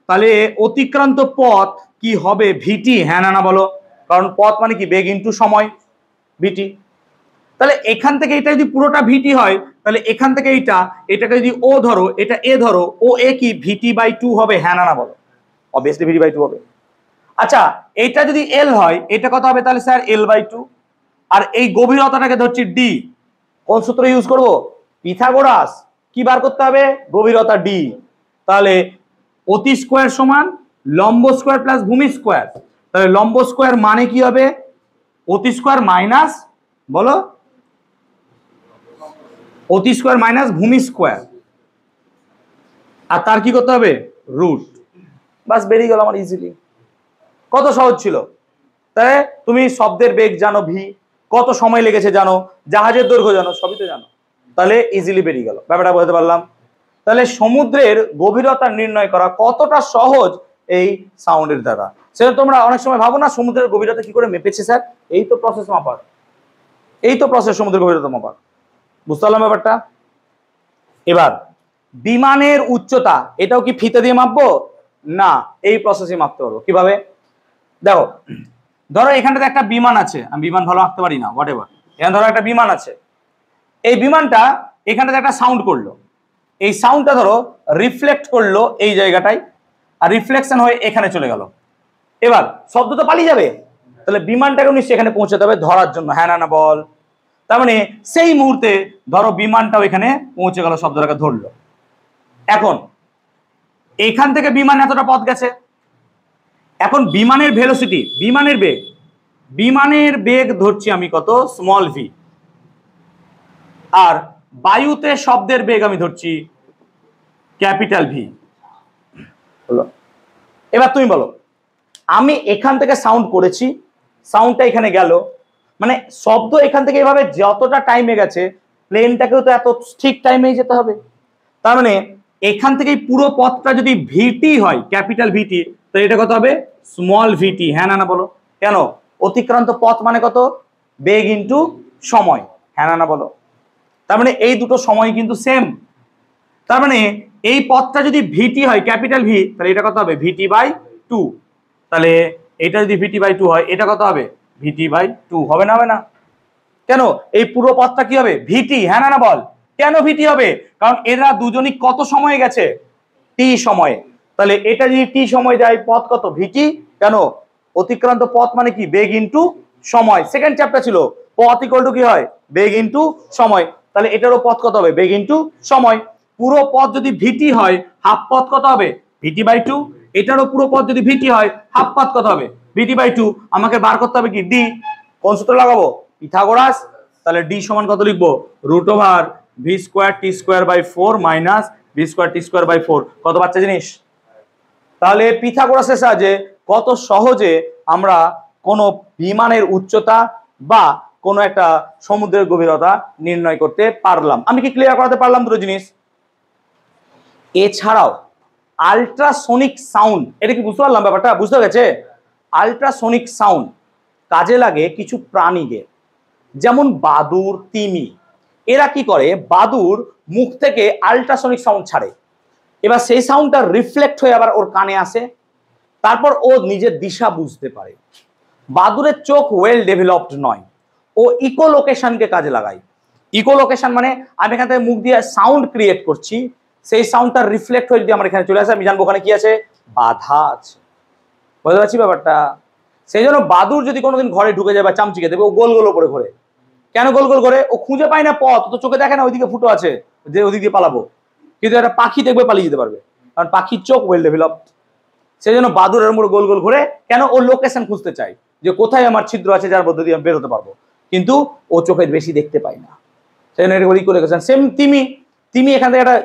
তাহলে অতিক্রান্ত পথ কি হবে? ভিটি। হ্যাঁ না বলো? কারণ পথ মানে কি, বেগ ইন্টু সময়, ভিটি। তাহলে এখান থেকে এটা যদি পুরোটা ভিটি হয়, তাহলে এখান থেকে এটাকে যদি ও ধরো, এটা এ ধরো, ও এ কি ভিটি বাই 2 হবে? হ্যাঁ না বলো? অবভিয়াসলি ভিটি বাই 2 হবে। আচ্ছা এটা যদি এল হয়, এটা কত হবে তাহলে স্যার? L by 2। আর এই গভীরতাটাকে ধরছি ডি। কোন সূত্র ইউজ করব? পিথাগোরাস। কি বার করতে হবে? গভীরতা ডি। তাহলে অতি স্কোয়ার সমান লম্ব স্কোয়ার প্লাস ভূমি স্কোয়ার। তাহলে লম্ব স্কোয়ার মানে কি হবে? অতি স্কোয়ার মাইনাস, বলো, অতি স্কোয়ার মাইনাস ভূমি স্কোয়ার, আর তার কি করতে হবে? রুট। বাস বেরিয়ে গেল আমার ইজিলি। কত সহজ ছিল। তাই তুমি শব্দের বেগ জানো ভি, কত সময় লেগেছে জানো, জাহাজের দৈর্ঘ্য জানো, সবই তো জানো, তাহলে ইজিলি বেরিয়ে গেল। ব্যাপারটা বলতে পারলাম। তাহলে সমুদ্রের গভীরতা নির্ণয় করা কতটা সহজ এই সাউন্ডের দ্বারা। সেটা তোমরা অনেক সময় ভাবো না, সমুদ্রের গভীরতা কি করে মেপেছে স্যার? এই তো প্রসেস মাপার, এই তো প্রসেস সমুদ্রের গভীরতা মাপার। বুঝতে পারলাম ব্যাপারটা? এবার বিমানের উচ্চতা, এটাও কি ফিতে দিয়ে মাপবো? না, এই প্রসেসে মাপতে পারবো। কিভাবে? দেখো ধরো এখানটাতে একটা বিমান আছে, আমি বিমান ভালো আঁকতে পারি না, হোয়াট এভার, এখানে ধরো একটা বিমান আছে, এই বিমানটা এখানটাতে একটা সাউন্ড করলো, এই সাউন্ডটা ধরো রিফ্লেক্ট করলো এই জায়গাটায়, আর রিফ্লেকশন হয়ে এখানে চলে গেল। এবার শব্দ তো পালিয়ে যাবে, তাহলে বিমানটাকে নিশ্চয়ই এখানে পৌঁছাতে হবে ধরার জন্য, হ্যাঁ না বল? তার মানে সেই মুহূর্তে ধরো বিমানটাও এখানে পৌঁছে গেল, শব্দটাকে ধরলো। এখন এখান থেকে বিমান এতটা পথ গেছে, এখন বিমানের ভেলোসিটি, বিমানের বেগ ধরছি আমি কত, স্মল ভি, আর বায়ুতে শব্দের বেগ আমি ধরছি ক্যাপিটাল ভি। এবার তুমি বলো, আমি এখান থেকে সাউন্ড করেছি, সাউন্ডটা এখানে গেল, মানে শব্দ এখান থেকে এভাবে যতটা টাইমে গেছে, প্লেনটাকেও তো এত ঠিক টাইমেই যেতে হবে। তার মানে এখান থেকে পুরো পথটা যদি ভিটি হয়, ক্যাপিটাল ভিটি, তাহলে এটা কত হবে, স্মল ভিটি, হ্যাঁ না বলো? কেন? অতিক্রান্ত পথ মানে কত, বেগ ইন্টু সময়, হ্যাঁ না বলো? তার মানে এই দুটো সময় কিন্তু সেম। তার মানে এই পথটা যদি ভিটি হয় ক্যাপিটাল ভি, তাহলে এটা কত হবে, ভিটি বাই 2। তাহলে এটা যদি ভিটি বাই 2 হয়, এটা কত হবে, ভিটি বাই 2, হবে না? হবে না? কেন? এই পুরো পথটা কি হবে, ভিটি, হ্যাঁ না বল? কেন ভিটি হবে? কারণ এরা দুজনই কত সময়ে গেছে, টি সময়ে। তাহলে এটা যদি টি সময় যায়, পথ কত, ভিটি। কেন? অতিক্রান্ত পথ মানে কি, বেগ ইন্টু সময়। সেকেন্ড চ্যাপ্টার ছিল পথ ইকুয়াল টু কি হয়, বেগ ইন্টু সময়। তাহলে এটারও পথ কত হবে, বেগ ইন্টু সময়। পুরো পথ যদি ভিটি হয়, হাফ পথ কত হবে, ভিটি বাই 2। এটারও পুরো পথ যদি ভিটি হয়, হাফ পথ কত হবে, ভিটি বাই 2। আমাকে বার করতে হবে কি, ডি। কোন সূত্র লাগাবো, পিথাগোরাস। তাহলে ডি সমান কত লিখবো, root over V square T square by 4 minus V square T square by 4। কত বাচ্চা জিনিস? তাহলে পিথাগোরাসের সাহায্যে কত সহজে আমরা কোনো বিমানের উচ্চতা বা কোনো একটা সমুদ্রের গভীরতা নির্ণয় করতে পারলাম। আমি কি ক্লিয়ার করাতে পারলাম দুটো জিনিস? এছাড়াও আল্ট্রাসোনিক সাউন্ড, এটা কি বুঝতে পারলাম ব্যাপারটা? বুঝতে গেছে? আল্ট্রাসোনিক সাউন্ড কাজে লাগে কিছু প্রাণীদের, যেমন বাদুড়, তিমি। এরা কি করে, বাদুড় মুখ থেকে আল্ট্রাসোনিক সাউন্ড ছাড়ে, এবার সেই সাউন্ডটা রিফ্লেক্ট হয়ে আবার ওর কানে আসে, তারপর ও নিজের দিশা বুঝতে পারে। বাদুড়ের চোখ ওয়েল ডেভেলপড নয়, ও ইকোলোকেশনকে কাজে লাগায়। ইকোলোকেশন মানে আমি এখান থেকে মুখ দিয়ে সাউন্ড ক্রিয়েট করছি, সেই সাউন্ডটা রিফ্লেক্ট হয়ে যদি আমার এখানে চলে আসে, আমি জানবো ওখানে কি আছে, বাধা আছে। বুঝতে পারছি ব্যাপারটা? সেই জন্য বাদুড় যদি কোনোদিন ঘরে ঢুকে যায় বা চামচিকে দেবে, ও গোল গোল করে ঘোরে। কেন গোল গোল করে? ও খুঁজে পায় না পথ, তো চোখে দেখে না ওইদিকে ফুটো আছে, যে ওদিক দিয়ে পালাবো। কিন্তু একটা পাখি দেখবে পালিয়ে যেতে পারবে, কারণ পাখির চোখ ওয়েল ডেভেলপড। সেই জন্য বাদুড়ের মোড় গোল গোল ঘুরে। কেন? ও লোকেশন খুঁজতে চাই, যে কোথায় আমার ছিদ্র আছে যার মধ্যে দিয়ে আমি বেরোতে পারবো, কিন্তু ও চোখে বেশি দেখতে পায় না। সেই জন্য ইকোলোকেশন। সেম তিমি এখান থেকে একটা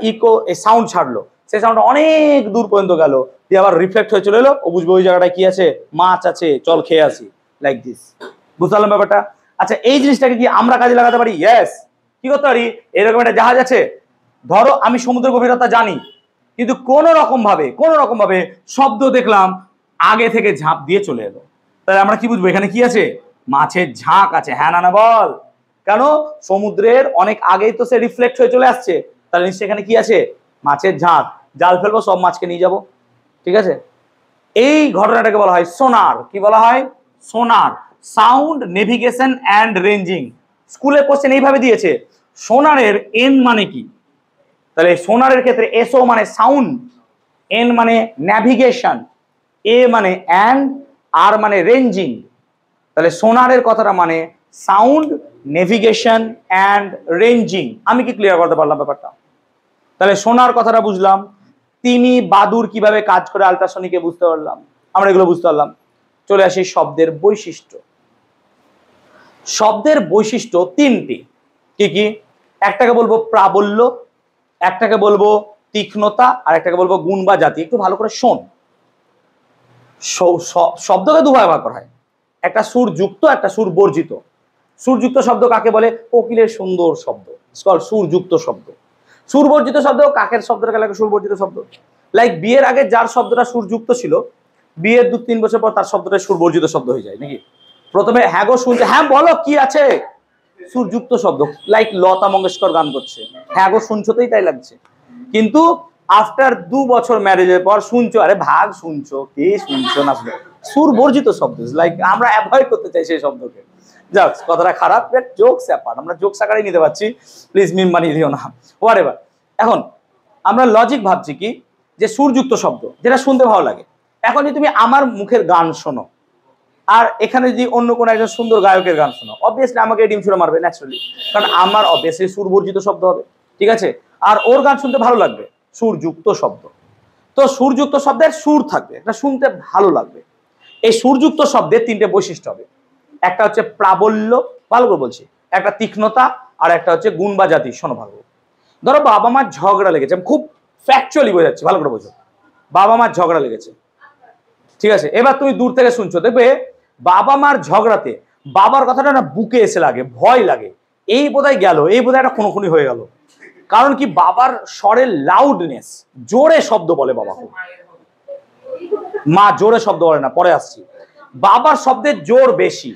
সাউন্ড ছাড়লো, সেই সাউন্ডটা অনেক দূর পর্যন্ত গেল, দিয়ে আবার রিফ্লেক্ট হয়ে চলে এলো, ও বুঝবে ওই জায়গাটায় কি আছে, মাছ আছে, চল খেয়ে আসি, লাইক দিস। বুঝতে পারলাম ব্যাপারটা? আচ্ছা, এই জিনিসটাকে কি আমরা কাজে লাগাতে পারি? ইয়েস। কি করতে পারি? এরকম একটা জাহাজ আছে, ধরো আমি সমুদ্র গভীরতা জানি, কিন্তু কোন রকম ভাবে শব্দ দেখলাম আগে থেকে ঝাঁপ দিয়ে চলে এলো, তাহলে আমরা কি বুঝবো, এখানে কি আছে, মাছের ঝাঁক আছে, হ্যাঁ না বল? কেন? সমুদ্রের অনেক আগেই তো সে রিফ্লেক্ট হয়ে চলে আসছে, তাহলে নিশ্চয়ই এখানে কি আছে, মাছের ঝাঁক। জাল ফেলবো, সব মাছকে নিয়ে যাব। ঠিক আছে? এই ঘটনাটাকে বলা হয় সোনার। কি বলা হয়? সোনার। Sound navigation and ranging. স্কুলে কোশ্চেন এইভাবে দিয়েছে, সোনারের এন মানে কি? তাহলে সোনারের ক্ষেত্রে এসও মানে সাউন্ড, এন মানে ন্যাভিগেশন, এ মানে অ্যান্ড, আর মানে রেঞ্জিং। তাহলে সোনারের কথাটা মানে সাউন্ড, নেভিগেশন অ্যান্ড রেঞ্জিং। আমি কি ক্লিয়ার করতে পারলাম ব্যাপারটা? তাহলে সোনার কথাটা বুঝলাম, তিমি বাদুড় কিভাবে কাজ করে আল্ট্রাসনিকে বুঝতে পারলাম, আমরা এগুলো বুঝতে পারলাম। চলে আসি শব্দের বৈশিষ্ট্য। শব্দের বৈশিষ্ট্য তিনটি। কি কি? একটাকে বলবো প্রাবল্য, একটাকে বলবো তীক্ষ্ণতা, আর একটাকে বলবো গুণ বা জাতি। একটু ভালো করে শোন। শব্দকে দুভাবে ভাগ করা হয়, একটা সুর যুক্ত, একটা সুর বর্জিত। সুরযুক্ত শব্দ কাকে বলে? কোকিলের সুন্দর শব্দ, সুরযুক্ত শব্দ। সুরবর্জিত শব্দ কাকের শব্দটাকে লাগে সুরবর্জিত শব্দ। লাইক বিয়ের আগে যার শব্দটা সুরযুক্ত ছিল, বিয়ের 2-3 বছর পর তার শব্দটা সুরবর্জিত শব্দ হয়ে যায় নাকি? প্রথমে হ্যাঁ গো শুনছে, হ্যাঁ বলো কি আছে, সুরযুক্ত শব্দ। লাইক লতা মঙ্গেশকর গান করছে, হ্যাঁ গো শুনছোতেই তাই লাগছে। কিন্তু আফটার 2 বছর ম্যারেজের পর শুনছো, আরে ভাগ শুনছো, কে শুনছো না, সুর বর্জিত শব্দ, লাইক আমরা অ্যাভয়েড করতে চাই সেই শব্দকে। যাক, কথাটা খারাপ, জোকস অ্যাপার্ট, আমরা জোকস আকারেই নিতে পারছি, প্লিজ মিম বানিয়ে দিও না, হোয়াটএভার। এখন আমরা লজিক ভাবছি কি, যে সুরযুক্ত শব্দ যেটা শুনতে ভালো লাগে। এখন যদি তুমি আমার মুখের গান শোনো, আর এখানে যদি অন্য কোনো একজন সুন্দর গায়কের গান শোনো, অবভিয়াসলি আমাকে ডিম ছুড়ে মারবে ন্যাচারালি, কারণ আমার অবভিয়াসলি সুরবর্জিত শব্দ হবে, ঠিক আছে। আর ওর গান শুনতে ভালো লাগবে, সুরযুক্ত শব্দ। তো সুরযুক্ত শব্দের সুর থাকবে, এটা শুনতে ভালো লাগবে। এই সুরযুক্ত শব্দের 3টে বৈশিষ্ট্য হবে, একটা হচ্ছে প্রাবল্য, ভালো করে বলছি, একটা তীক্ষ্ণতা, আর একটা হচ্ছে গুণ বা জাতি। শোনো ভালো, ধরো বাবা মার ঝগড়া লেগেছে, খুব ফ্যাকচুয়ালি বোঝাচ্ছি, ভালো করে বোঝো। বাবা মার ঝগড়া লেগেছে, ঠিক আছে। এবার তুমি দূর থেকে শুনছো, দেখবে বাবা মার ঝগড়াতে বাবার কথাটা না বুকে এসে লাগে, ভয় লাগে, এই বোধহয় গেল, এই বোধহয় একটা খুনোখুনি হয়ে গেল। কারণ কি, বাবার স্বরের লাউডনেস, জোরে শব্দ বলে বাবাকে, মা জোরে শব্দ বলে না, পরে আসছি। বাবার শব্দের জোর বেশি,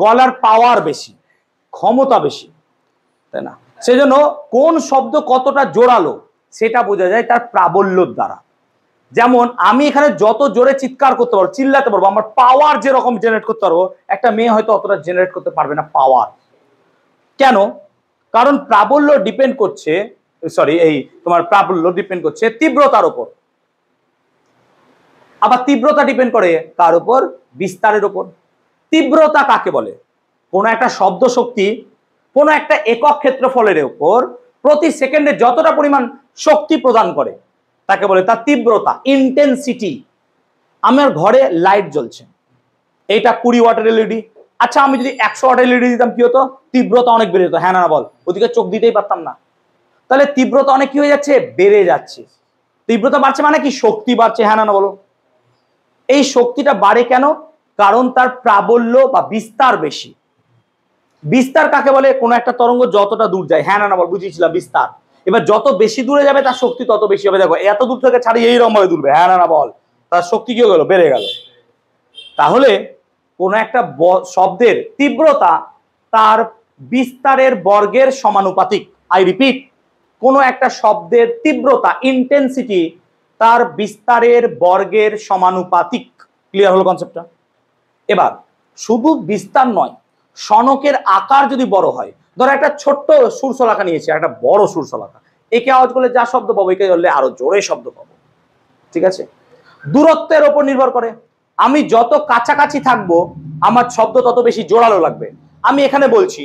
গলার পাওয়ার বেশি, ক্ষমতা বেশি, তাই না? সেজন্য কোন শব্দ কতটা জোরালো সেটা বোঝা যায় তার প্রাবল্যর দ্বারা। যেমন আমি এখানে যত জোরে চিৎকার করতে পারবো, চিল্লাতে পারবো, আমার পাওয়ার যেরকম জেনারেট করতে পারবো, একটা মেয়ে হয়তো অতটা জেনারেট করতে পারবে না পাওয়ার। কেন? কারণ প্রাবল্য ডিপেন্ড করছে, সরি, এই তোমার প্রাবল্য ডিপেন্ড করছে তীব্রতার উপর, আবার তীব্রতা ডিপেন্ড করে কার উপর? বিস্তারের উপর। তীব্রতা কাকে বলে? কোন একটা শব্দ শক্তি কোন একটা একক ক্ষেত্রফলের উপর প্রতি সেকেন্ডে যতটা পরিমাণ শক্তি প্রদান করে তাকে বলে তার তীব্রতা, ইন্টেন্সিটি। আমার ঘরে লাইট জ্বলছে, এইটা 20 ওয়াটের এলইডি। আচ্ছা, আমি যদি 100 ওয়াটের এলইডি দিতাম কি হতো? তীব্রতা অনেক বেড়ে যেত, হ্যাঁ না বল? ওদিকে চোখ দিতেই পারতাম না। তাহলে তীব্রতা অনেক কি হয়ে যাচ্ছে? বেড়ে যাচ্ছে। তীব্রতা বাড়ছে মানে কি? শক্তি বাড়ছে, হ্যাঁ না বলো? এই শক্তিটা বাড়ে কেন? কারণ তার প্রাবল্য বা বিস্তার বেশি। বিস্তার কাকে বলে? কোন একটা তরঙ্গ যতটা দূর যায়, হ্যাঁ না বল? বুঝিয়েছিলাম বিস্তার। এবার যত বেশি দূরে যাবে তার শক্তি তত বেশি হবে। দেখো, এত দূর থেকে ছাড়ি এইরকম ভাবে দূরবে, হ্যাঁ না বল? তার শক্তি কি হয়ে গেল? বেড়ে গেল। তাহলে কোন একটা শব্দের তীব্রতা তার বিস্তারের বর্গের সমানুপাতিক। আই রিপিট, কোন একটা শব্দের তীব্রতা, ইন্টেন্সিটি, তার বিস্তারের বর্গের সমানুপাতিক। ক্লিয়ার হলো কনসেপ্টটা? এবার শুধু বিস্তার নয়, সনকের আকার যদি বড় হয়, ধরো একটা ছোট্ট সুরশলাকা নিয়েছে, একটা বড় সুরশলাকা, একে আওয়াজ করলে যা শব্দ পাবো, একে ধরলে আরো জোরে শব্দ পাবো, ঠিক আছে। দূরত্বের ওপর নির্ভর করে, আমি যত কাছাকাছি থাকবো আমার শব্দ তত বেশি জোরালো লাগবে। আমি এখানে বলছি,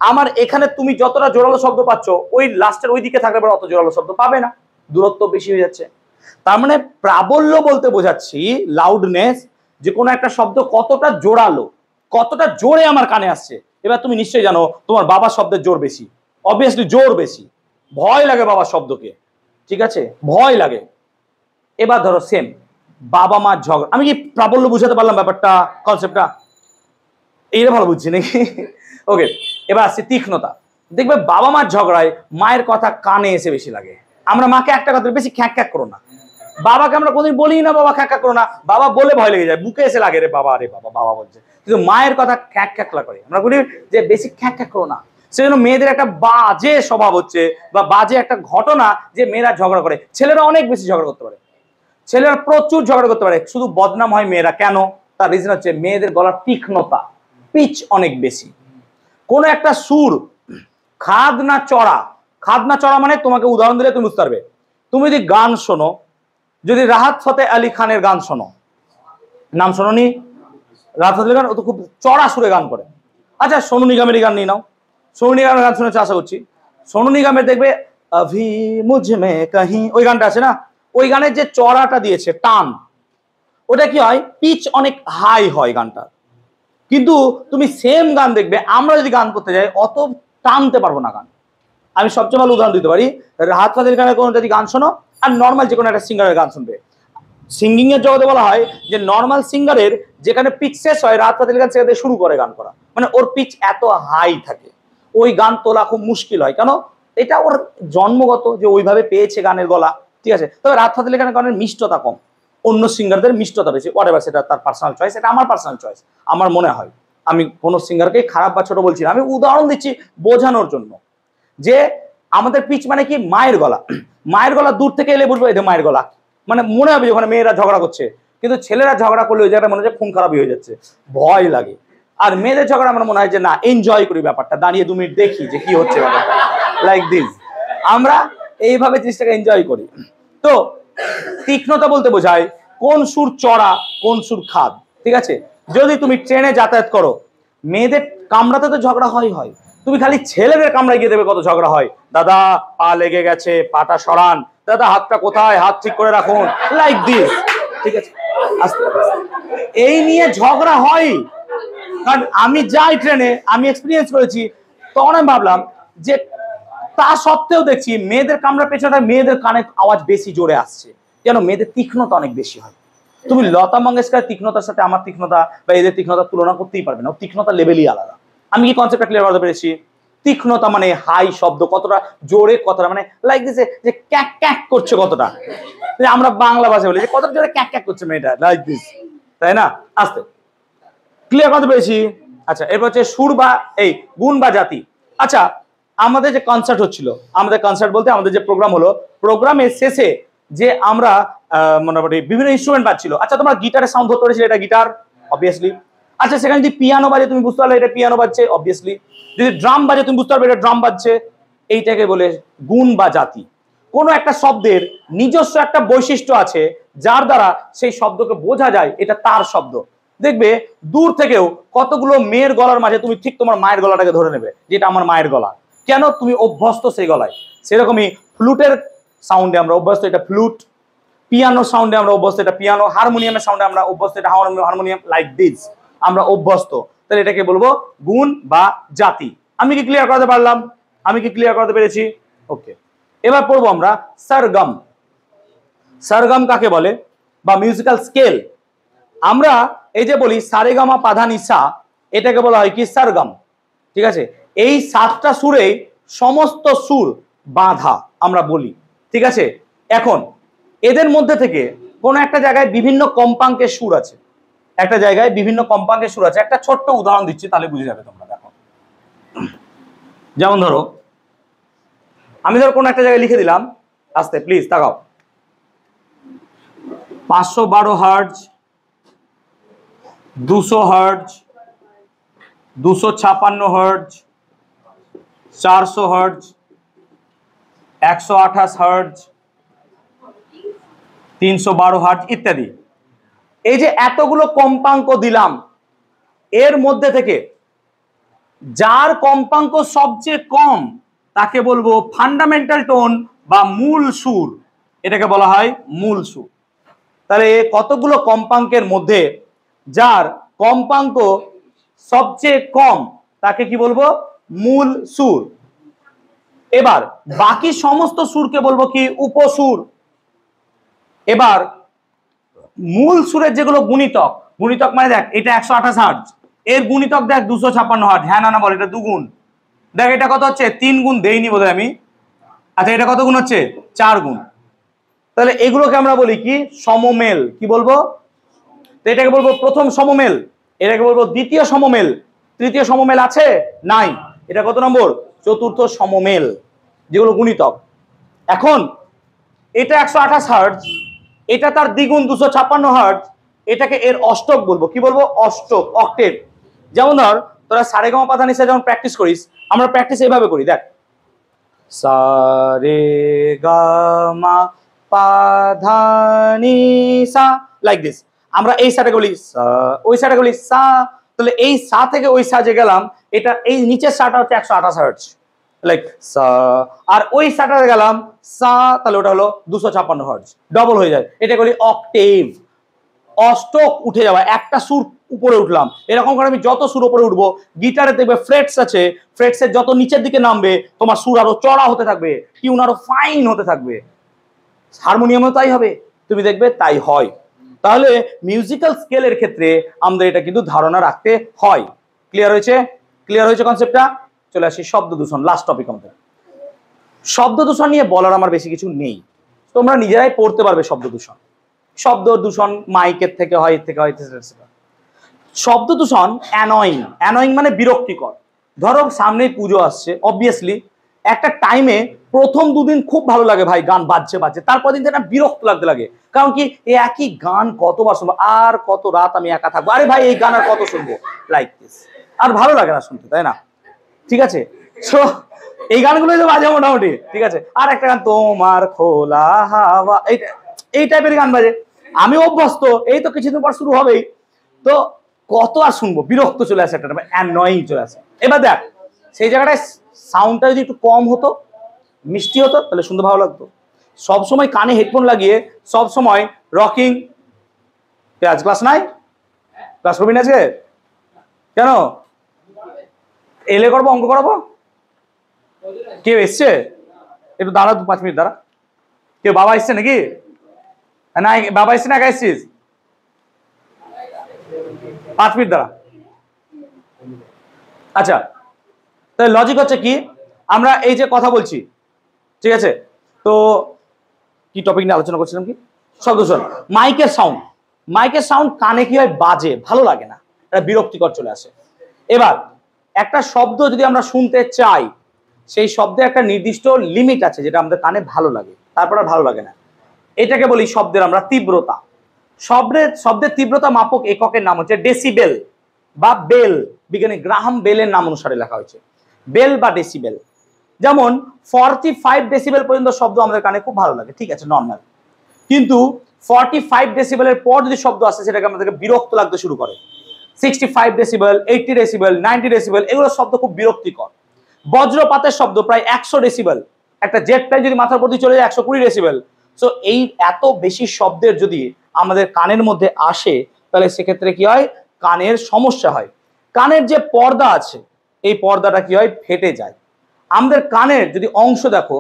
আমার এখানে তুমি যতটা জোরালো শব্দ পাচ্ছ, ওই লাস্টের ওই দিকে থাকলে অত জোরালো শব্দ পাবে না, দূরত্ব বেশি হয়ে যাচ্ছে। তার মানে প্রাবল্য বলতে বোঝাচ্ছি লাউডনেস, যে কোনো একটা শব্দ কতটা জোরালো, কতটা জোরে আমার কানে আসছে। এবার তুমি নিশ্চয়ই জানো তোমার বাবার শব্দের জোর বেশি, অবভিয়াসলি জোর বেশি, ভয় লাগে বাবার শব্দকে, ঠিক আছে, ভয় লাগে। এবার ধরো সেম বাবা মার ঝগড়া, আমি কি প্রাবল্য বুঝাতে পারলাম ব্যাপারটা, কনসেপ্টটা? এইটা ভালো বুঝছি নাকি? ওকে, এবার আসছে তীক্ষ্ণতা। দেখবে বাবা মার ঝগড়ায় মায়ের কথা কানে এসে বেশি লাগে। আমরা মাকে একটা কথা, বেশি খ্যাক খ্যাক করো না। বাবাকে আমরা কোনদিন বলি না বাবা খ্যাক খ্যাক করো না, বাবা বলে ভয় লেগে যায়, বুকে এসে লাগে, রে বাবা, রে বাবা, বাবা বলছে। কিন্তু মায়ের কথা খ্যাক খ্যাকলা করে, আমরা বলি যে বেশি খ্যাক খ্যাক করো না। সেজন্য মেয়েদের একটা বাজে স্বভাব হচ্ছে, বা বাজে একটা ঘটনা, যে মেয়েরা ঝগড়া করে। ছেলেরা অনেক বেশি ঝগড়া করতে পারে, ছেলেরা প্রচুর ঝগড়া করতে পারে, শুধু বদনাম হয় মেয়েরা। কেন? তার রিজন হচ্ছে মেয়েদের গলার তীক্ষ্ণতা, পিচ অনেক বেশি। কোন একটা সুর খাদ না চড়া, খাদ না চড়া মানে তোমাকে উদাহরণ দিলে তুমি বুঝতে পারবে। তুমি যদি গান শোনো, যদি রাহাত ফতে আলী খানের গান শোনো, নাম শোনোনি? রাহাত ফতে আলী খান, ও তো খুব চড়া সুরে গান করে। আচ্ছা, সোনু নিগমের গান নিয়ে নাও, সোনু নিগমের গান শুনেছো আশা করছি। সোনু নিগমের দেখবে অভি মুঝমে কাহি, ওই গানটা আছে না, ওই গানের যে চড়াটা দিয়েছে, টান, ওটা কি হয়? পিচ অনেক হাই হয় গানটা। কিন্তু তুমি সেম গান দেখবে, আমরা যদি গান করতে যাই অত টানতে পারবো না গান। আমি সবচেয়ে ভালো উদাহরণ দিতে পারি, রাহাত ফাতেহ খানের কোনো যদি গান শোনো, আর নর্মাল যে কোনো একটা সিঙ্গারের গান শুনবে, সিঙ্গিং এর জগতে বলা হয় যে নর্মাল সিঙ্গারের যেখানে পিচ শেষ হয়, রাহাত ফাতেহ খান সেখানে শুরু করে গান করা, মানে ওর পিচ এত হাই থাকে, ওই গান তোলা খুব মুশকিল হয়। কেন? এটা ওর জন্মগত, যে ওইভাবে পেয়েছে গানের গলা, ঠিক আছে। তবে রাহাত ফাতেহ খানের গানের মিষ্টতা কম, অন্য সিঙ্গারদের মিষ্টতা বেশি। হোয়াটএভার, সেটা তার পার্সোনাল চয়েস, এটা আমার পার্সোনাল চয়েস। আমার মনে হয়, আমি কোনো সিঙ্গারকে খারাপ বা ছোট বলছি না, আমি উদাহরণ দিচ্ছি বোঝানোর জন্য, যে আমাদের পিচ মানে কি মায়ের গলা, মায়ের গলা দূর থেকে এলে বুঝবো এটা মায়ের গলা, মানে মনে হবে ওখানে মেয়েরা ঝগড়া করছে, কিন্তু ছেলেরা ঝগড়া করলে ওই জায়গাটা মনে হচ্ছে খুন খারাপ হয়ে যাচ্ছে, ভয় লাগে। আর মেয়েদের ঝগড়া আমার মনে হয় যে না এনজয় করি ব্যাপারটা, দাঁড়িয়ে 2 মিনিট দেখি যে কি হচ্ছে ব্যাপারটা, লাইক দিস, আমরা এইভাবে জিনিসটাকে এনজয় করি। তো তীক্ষ্ণতা বলতে বোঝায় কোন সুর চড়া কোন সুর খাদ, ঠিক আছে? যদি তুমি ট্রেনে যাতায়াত করো, মেয়েদের কামড়াতে তো ঝগড়া হয়, তুমি খালি ছেলেদের কামড়ায় গিয়ে দেবে কত ঝগড়া হয়, দাদা পা লেগে গেছে পাটা সরান, দাদা হাতটা কোথায়, হাত ঠিক করে রাখুন, লাইক দিস, ঠিক আছে? আস্তে এই নিয়ে ঝগড়া হয়। কারণ আমি যাই ট্রেনে, আমি এক্সপিরিয়েন্স করেছি, তখন আমি ভাবলাম যে তা সত্ত্বেও দেখছি মেয়েদের কামড়ার পেছনে মেয়েদের কানে আওয়াজ বেশি জোরে আসছে, যেন মেয়েদের তীক্ষ্ণতা অনেক বেশি হয়। তুমি লতা মঙ্গেশকরের তীক্ষ্ণতার সাথে আমার তীক্ষ্ণতা বা এদের তীক্ষ্ণতা তুলনা করতেই পারবে না, তীক্ষ্ণতা লেভেলই আলাদা। আমি কি কনসেপ্টটা ক্লিয়ার করতে পেরেছি? তীক্ষ্ণতা মানে হাই শব্দ, কতটা জোরে, কতটা মানে লাইক দিছে যে ক্যাক ক্যাক করছে কতটা, আমরা বাংলা ভাষায় বলি যে কতটা জোরে ক্যাক ক্যাক করছে মেয়েটা, লাইক দিস, তাই না? আস্তে ক্লিয়ার করতে পেরেছি? আচ্ছা, এরপর হচ্ছে সুর বা এই গুণ বা জাতি। আচ্ছা, আমাদের যে কনসার্ট হচ্ছিল, আমাদের কনসার্ট বলতে আমাদের যে প্রোগ্রাম হলো, প্রোগ্রামের শেষে যে আমরা মোটামুটি বিভিন্ন ইনস্ট্রুমেন্ট পাচ্ছিল। আচ্ছা, তোমরা গিটারের সাউন্ড ধরতে পেরেছিলে, এটা গিটার অবভিয়াসলি। আচ্ছা, সেখানে যদি পিয়ানো বাজে তুমি বুঝতে পারলে এটা পিয়ানো বাজছে অবভিয়াসলি। যদি ড্রাম বাজে তুমি বুঝতে পারবে এটা ড্রাম বাজছে। এইটাকে বলে গুণ বা জাতি। কোনো একটা শব্দের নিজস্ব একটা বৈশিষ্ট্য আছে যার দ্বারা সেই শব্দকে বোঝা যায় এটা তার শব্দ। দেখবে দূর থেকেও কতগুলো মেয়ের গলার মাঝে তুমি ঠিক তোমার মায়ের গলাটাকে ধরে নেবে যেটা আমার মায়ের গলা, কেন? তুমি অভ্যস্ত সেই গলায়। সেরকমই ফ্লুটের সাউন্ডে আমরা অভ্যস্ত, এটা ফ্লুট। পিয়ানোর সাউন্ডে আমরা অভ্যস্ত, এটা পিয়ানো। হারমোনিয়ামের সাউন্ডে আমরা অভ্যস্ত, এটা হারমোনিয়াম, লাইক দিস আমরা অভ্যস্ত। তাহলে এটাকে বলবো গুণ বা জাতি। আমি কি ক্লিয়ার করতে পারলাম? আমি কি ক্লিয়ার করতে পেরেছি? ওকে, এবার পড়বো আমরা সরগম। সরগম কাকে বলে বা মিউজিক্যাল স্কেল। আমরা এই যে বলি সারেগামা পাধানিসা, এটাকে বলা হয় কি সরগম, ঠিক আছে? এই 7টা সুরে সমস্ত সুর বাঁধা আমরা বলি, ঠিক আছে? এখন এদের মধ্যে থেকে কোন একটা জায়গায় বিভিন্ন কম্পাঙ্কের সুর আছে, একটা জায়গায় বিভিন্ন কম্পাঙ্কের সুর আছে। একটা ছোট্ট উদাহরণ দিচ্ছি তাহলে বুঝে যাবে তোমরা। দেখো, যেমন ধরো আমি ধরো কোন একটা জায়গায় লিখে দিলাম, আস্তে প্লিজ তাকাও, 512 hertz, 200 hertz, 256 hertz, 400 hertz, 128 hertz, 312 hertz ইত্যাদি। এই যে এতগুলো কম্পাঙ্ক দিলাম, এর মধ্যে থেকে যার কম্পাঙ্ক সবচেয়ে কম তাকে বলবো ফান্ডামেন্টাল টোন বা মূল সুর, এটাকে বলা হয় মূল সুর। তাহলে কতগুলো কম্পাঙ্কের মধ্যে যার কম্পাঙ্ক সবচেয়ে কম তাকে কি বলবো? মূল সুর। এবার বাকি সমস্ত সুরকে বলবো কি? উপসুর। এবার মূল সুরের যেগুলো গুণিতক, গুণিতক মানে দেখ এটা 128 হার্জ, এর গুণিতক দেখ 256 হার্জ, হ্যাঁ না বল, এটা 2 গুণ। দেখ এটা কত হচ্ছে? 3 গুণ দেইনি বোধহয় আমি। আচ্ছা, এটা কত গুণ হচ্ছে? 4 গুণ। তাহলে এগুলোকে আমরা বলি কি? সমমেল। কি বলবো? তো এটাকে বলবো প্রথম সমমেল, এটাকে বলবো দ্বিতীয় সমমেল। তৃতীয় সমমেল আছে? নাই। এটা কত নম্বর? চতুর্থ সমমেল, যেগুলো গুণিতক। এখন এটা 128 হার্জ, এটা তার দ্বিগুণ 256 হার্জ, এটাকে এর অষ্টক বলবো। কি বলবো? অষ্টক, অক্টেভ। যেমন ধর তোরা সারেগামা পাধানিসা যখন প্র্যাকটিস করিস, আমরা প্র্যাকটিস এইভাবে করি, দেখ সারেগামা পাধানিসা, লাইক দিস। আমরা এই সাটাকে বলি সা, ওই সাটাকে বলি সা। তাহলে এই সা থেকে ওই সা যে গেলাম, এটা এই নিচের সাটা হচ্ছে 128 হার্জ, লাইক সা। আর ওই সাটাতে গেলাম সা, তাহলে ওটা হলো 256 হার্জ, ডবল হয়ে যায়। এটা বলি অক্টেভ, অষ্টক, উঠে যাওয়া, একটা সুর উপরে উঠলাম। এরকম করে আমি যত সুর উপরে উঠবো, গিটারে দেখবে ফ্রেটস আছে, ফ্রেটসের যত নিচের দিকে নামবে তোমার সুর আরো চড়া হতে থাকবে, টিউন আরো ফাইন হতে থাকবে। হারমোনিয়ামেও তাই হবে, তুমি দেখবে তাই হয়। তাহলে মিউজিক্যাল স্কেলের ক্ষেত্রে আমাদের এটা কিন্তু ধারণা রাখতে হয়। ক্লিয়ার হয়েছে? ক্লিয়ার হয়েছে কনসেপ্টটা? চলে আসি শব্দ দূষণ, লাস্ট টপিক আমাদের। শব্দ দূষণ নিয়ে বলার আমার বেশি কিছু নেই, তোমরা নিজেরাই পড়তে পারবে। শব্দ দূষণ, শব্দ দূষণ মাইকের থেকে হয়, এর থেকে হয়। শব্দ দূষণ অ্যানয়িং। অ্যানয়িং মানে বিরক্তিকর। ধরো সামনে পুজো আসছে, অবভিয়াসলি একটা টাইমে প্রথম দুদিন খুব ভালো লাগে ভাই, গান বাজছে বাজছে, তারপর দিন যেন বিরক্ত লাগতে লাগে। কারণ কি, এই একই গান কতবার শুনবো, আর কত রাত আমি একা থাকবো, আরে ভাই এই গান আর কত শুনবো, লাইক দিস, আর ভালো লাগে না শুনতে, তাই না? ঠিক আছে, সো এই গানগুলোই তো বাজে মোটামুটি, ঠিক আছে। আর একটা গান, তোমার খোলা হাওয়া, এই টাইপের গান বাজে, আমি অভ্যস্ত, এই তো কিছুদিন পর শুরু হবেই, তো কত আর শুনবো, বিরক্ত চলে আসে, একটা অ্যানয়িং চলে আসে। এবার দেখ, সেই জায়গাটায় সাউন্ডটা যদি একটু কম হতো, মিষ্টি হতো, তাহলে শুনতে ভালো লাগতো। সবসময় কানে হেডফোন লাগিয়ে সবসময় রকিং, আজ ক্লাস নাই, ক্লাস করবি না আজকে? কেন? এলে করবো, অঙ্ক করাবো? কেউ এসছে? একটু দাঁড়া, 5 মিনিট দাঁড়া। কেউ বাবা এসছে নাকি? না বাবা এসছে না, একা এসছিস? 5 মিনিট দাঁড়া। আচ্ছা, তাহলে লজিক হচ্ছে কি, আমরা এই যে কথা বলছি, ঠিক আছে, তো কি টপিক নিয়ে আলোচনা করছিলাম, কি শব্দ দূষণ। মাইকের সাউন্ড, মাইকের সাউন্ড কানে কি হয়, বাজে, ভালো লাগে না, এটা বিরক্তিকর চলে আসে। এবার একটা শব্দ যদি আমরা শুনতে চাই, সেই শব্দে একটা নির্দিষ্ট লিমিট আছে যেটা আমাদের কানে ভালো লাগে, তারপর আর ভালো লাগে না। এটাকে বলি শব্দের আমরা তীব্রতা। শব্দের তীব্রতা মাপক এককের নাম হচ্ছে ডেসিবেল বা বেল, বিজ্ঞানী গ্রাহাম বেলের নাম অনুসারে লেখা হয়েছে, বেল বা ডেসিবেল। যেমন 45 ডেসিবেল পর্যন্ত শব্দ আমাদের কানে খুব ভালো লাগে, ঠিক আছে, নর্মাল। কিন্তু 45 ডেসিবেলের পর যদি শব্দ আসে, সেটাকে আমাদেরকে বিরক্ত লাগতে শুরু করে। 65 ডেসিবেল, 80 ডেসিবেল, 90 ডেসিবেল, এগুলো শব্দ খুব বিরক্তিকর। বজ্রপাতের শব্দ প্রায় 100 ডেসিবেল, একটা জেট প্লেন যদি মাথার উপর দিয়ে চলে যায় 120 ডেসিবেল। সো এই এত বেশি শব্দের যদি আমাদের কানের মধ্যে আসে, তাহলে সেক্ষেত্রে কি হয়, কানের সমস্যা হয়। কানের যে পর্দা আছে, এই পর্দাটা কি হয়, ফেটে যায়। আমাদের কানের যদি অংশ দেখো,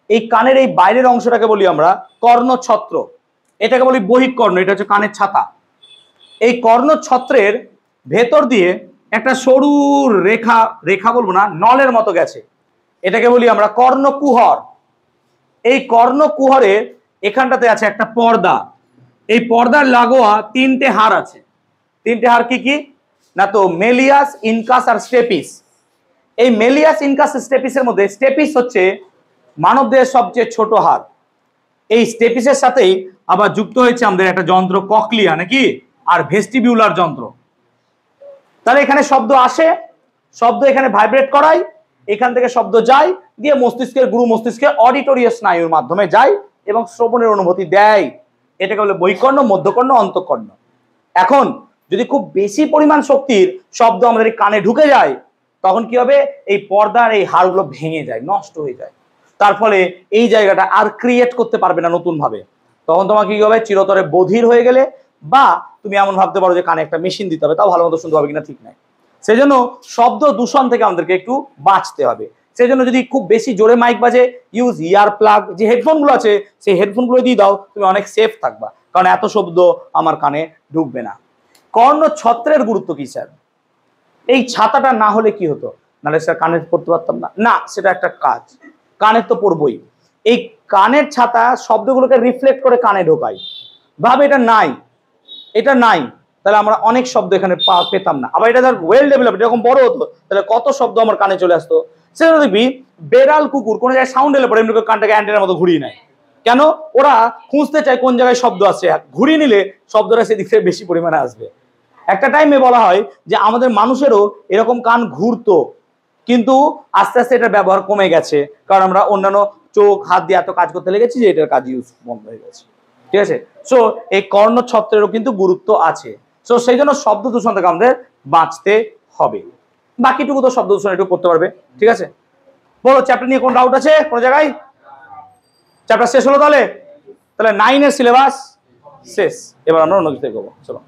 এই কানের এই বাইরের অংশটাকে বলি আমরা কর্ণছত্র, এটাকে বলি বহিঃকর্ণ, এটা হচ্ছে কানের ছাতা। এই কর্ণছত্রের ভেতর দিয়ে একটা সরু রেখা, রেখা বলবো না, নলের মতো গেছে, এটাকে বলি আমরা কর্ণকুহর। এই কর্ণকুহরের এখানটাতে আছে একটা পর্দা, এই পর্দার লাগোয়া 3টে হাড় আছে। 3টে হাড় কি কি না, তো মেলিয়াস, ইনকাস আর স্টেপিস। এই মেলিয়াস, ইনকাস, স্টেপিসের মধ্যে স্টেপিস হচ্ছে মানবদেহের সবচেয়ে ছোট হাড়। এই স্টেপিসের সাথেই আবার যুক্ত হয়েছে আমাদের একটা যন্ত্র, ককলিয়া নাকি, আর ভেস্টিবিউলার যন্ত্র। তাহলে এখানে শব্দ আসে, শব্দ এখানে ভাইব্রেট করায়, এখান থেকে শব্দ যায়, দিয়ে মস্তিষ্কের গুরু মস্তিষ্কে অডিটোরিয় স্নায়ুর মাধ্যমে যায় এবং শ্রবণের অনুভূতি দেয়। এটাকে বলে বহিঃকর্ণ, মধ্যকর্ণ, অন্তঃকর্ণ। এখন যদি খুব বেশি পরিমাণ শক্তির শব্দ আমাদের কানে ঢুকে যায়, তখন কি হবে, এই পর্দার এই হাড়গুলো ভেঙে যায়, নষ্ট হয়ে যায়। তার ফলে এই জায়গাটা আর ক্রিয়েট করতে পারবে না নতুন ভাবে। তখন তোমাকে কি হবে, চিরতরে বধির হয়ে গেলে, বা তুমি এমন ভাবতে পারো যে কানে একটা মেশিন দিতে হবে, তাও ভালো মতো শুনতে হবে কিনা ঠিক নাই। সেই জন্য শব্দ দূষণ থেকে আমাদেরকে একটু বাঁচতে হবে। সেই জন্য যদি খুব বেশি জোরে মাইক বাজে, ইউজ ইয়ার প্লাগ, যে হেডফোনগুলো আছে সেই হেডফোনগুলো দিয়ে দাও, তুমি অনেক সেফ থাকবা, কারণ এত শব্দ আমার কানে ঢুকবে না। কর্ণছত্রের গুরুত্ব কি স্যার? এই ছাতাটা না হলে কি হতো, নাহলে স্যার কানে পড়তে পারতাম না, না সেটা একটা কাজ, কানের তো পড়বই। এই কানের ছাতা শব্দগুলোকে রিফ্লেক্ট করে কানে ঢোকায়, ভাবে এটা নাই, এটা নাই, তাহলে আমরা অনেক শব্দ এখানে পেতাম না। আবার এটা ধর ওয়েল ডেভেলপ, এরকম বড় হতো, তাহলে কত শব্দ আমার কানে চলে আসতো। সেটা দেখবি বেড়াল, কুকুর কোনো জায়গায় সাউন্ড এলে পরে এমনি কানটাকে অ্যান্টেনার মতো ঘুরিয়ে নেয়, কেন? ওরা খুঁজতে চায় কোন জায়গায় শব্দ আছে, ঘুরিয়ে নিলে শব্দটা সেদিক থেকে বেশি পরিমাণে আসবে। একটা টাইমে বলা হয় যে আমাদের মানুষেরও এরকম কান ঘুরতো, কিন্তু আস্তে আস্তে এটার ব্যবহার কমে গেছে, কারণ আমরা অন্যান্য চোখ হাত দিয়ে এত কাজ করতে লেগেছি যে এটার কাজ ইউজ বন্ধ হয়ে গেছে, ঠিক আছে। সো এই কর্ণছত্রেরও কিন্তু গুরুত্ব আছে। সো সেই জন্য শব্দ দূষণ থেকে আমাদের বাঁচতে হবে। বাকিটুকু তো শব্দ দূষণ একটু করতে পারবে, ঠিক আছে। বলো চ্যাপ্টার নিয়ে কোন ডাউট আছে কোন জায়গায়? চ্যাপ্টার শেষ হলো, তাহলে 9-এর সিলেবাস শেষ। এবার আমরা অন্য কিছু দেখবো, চলো।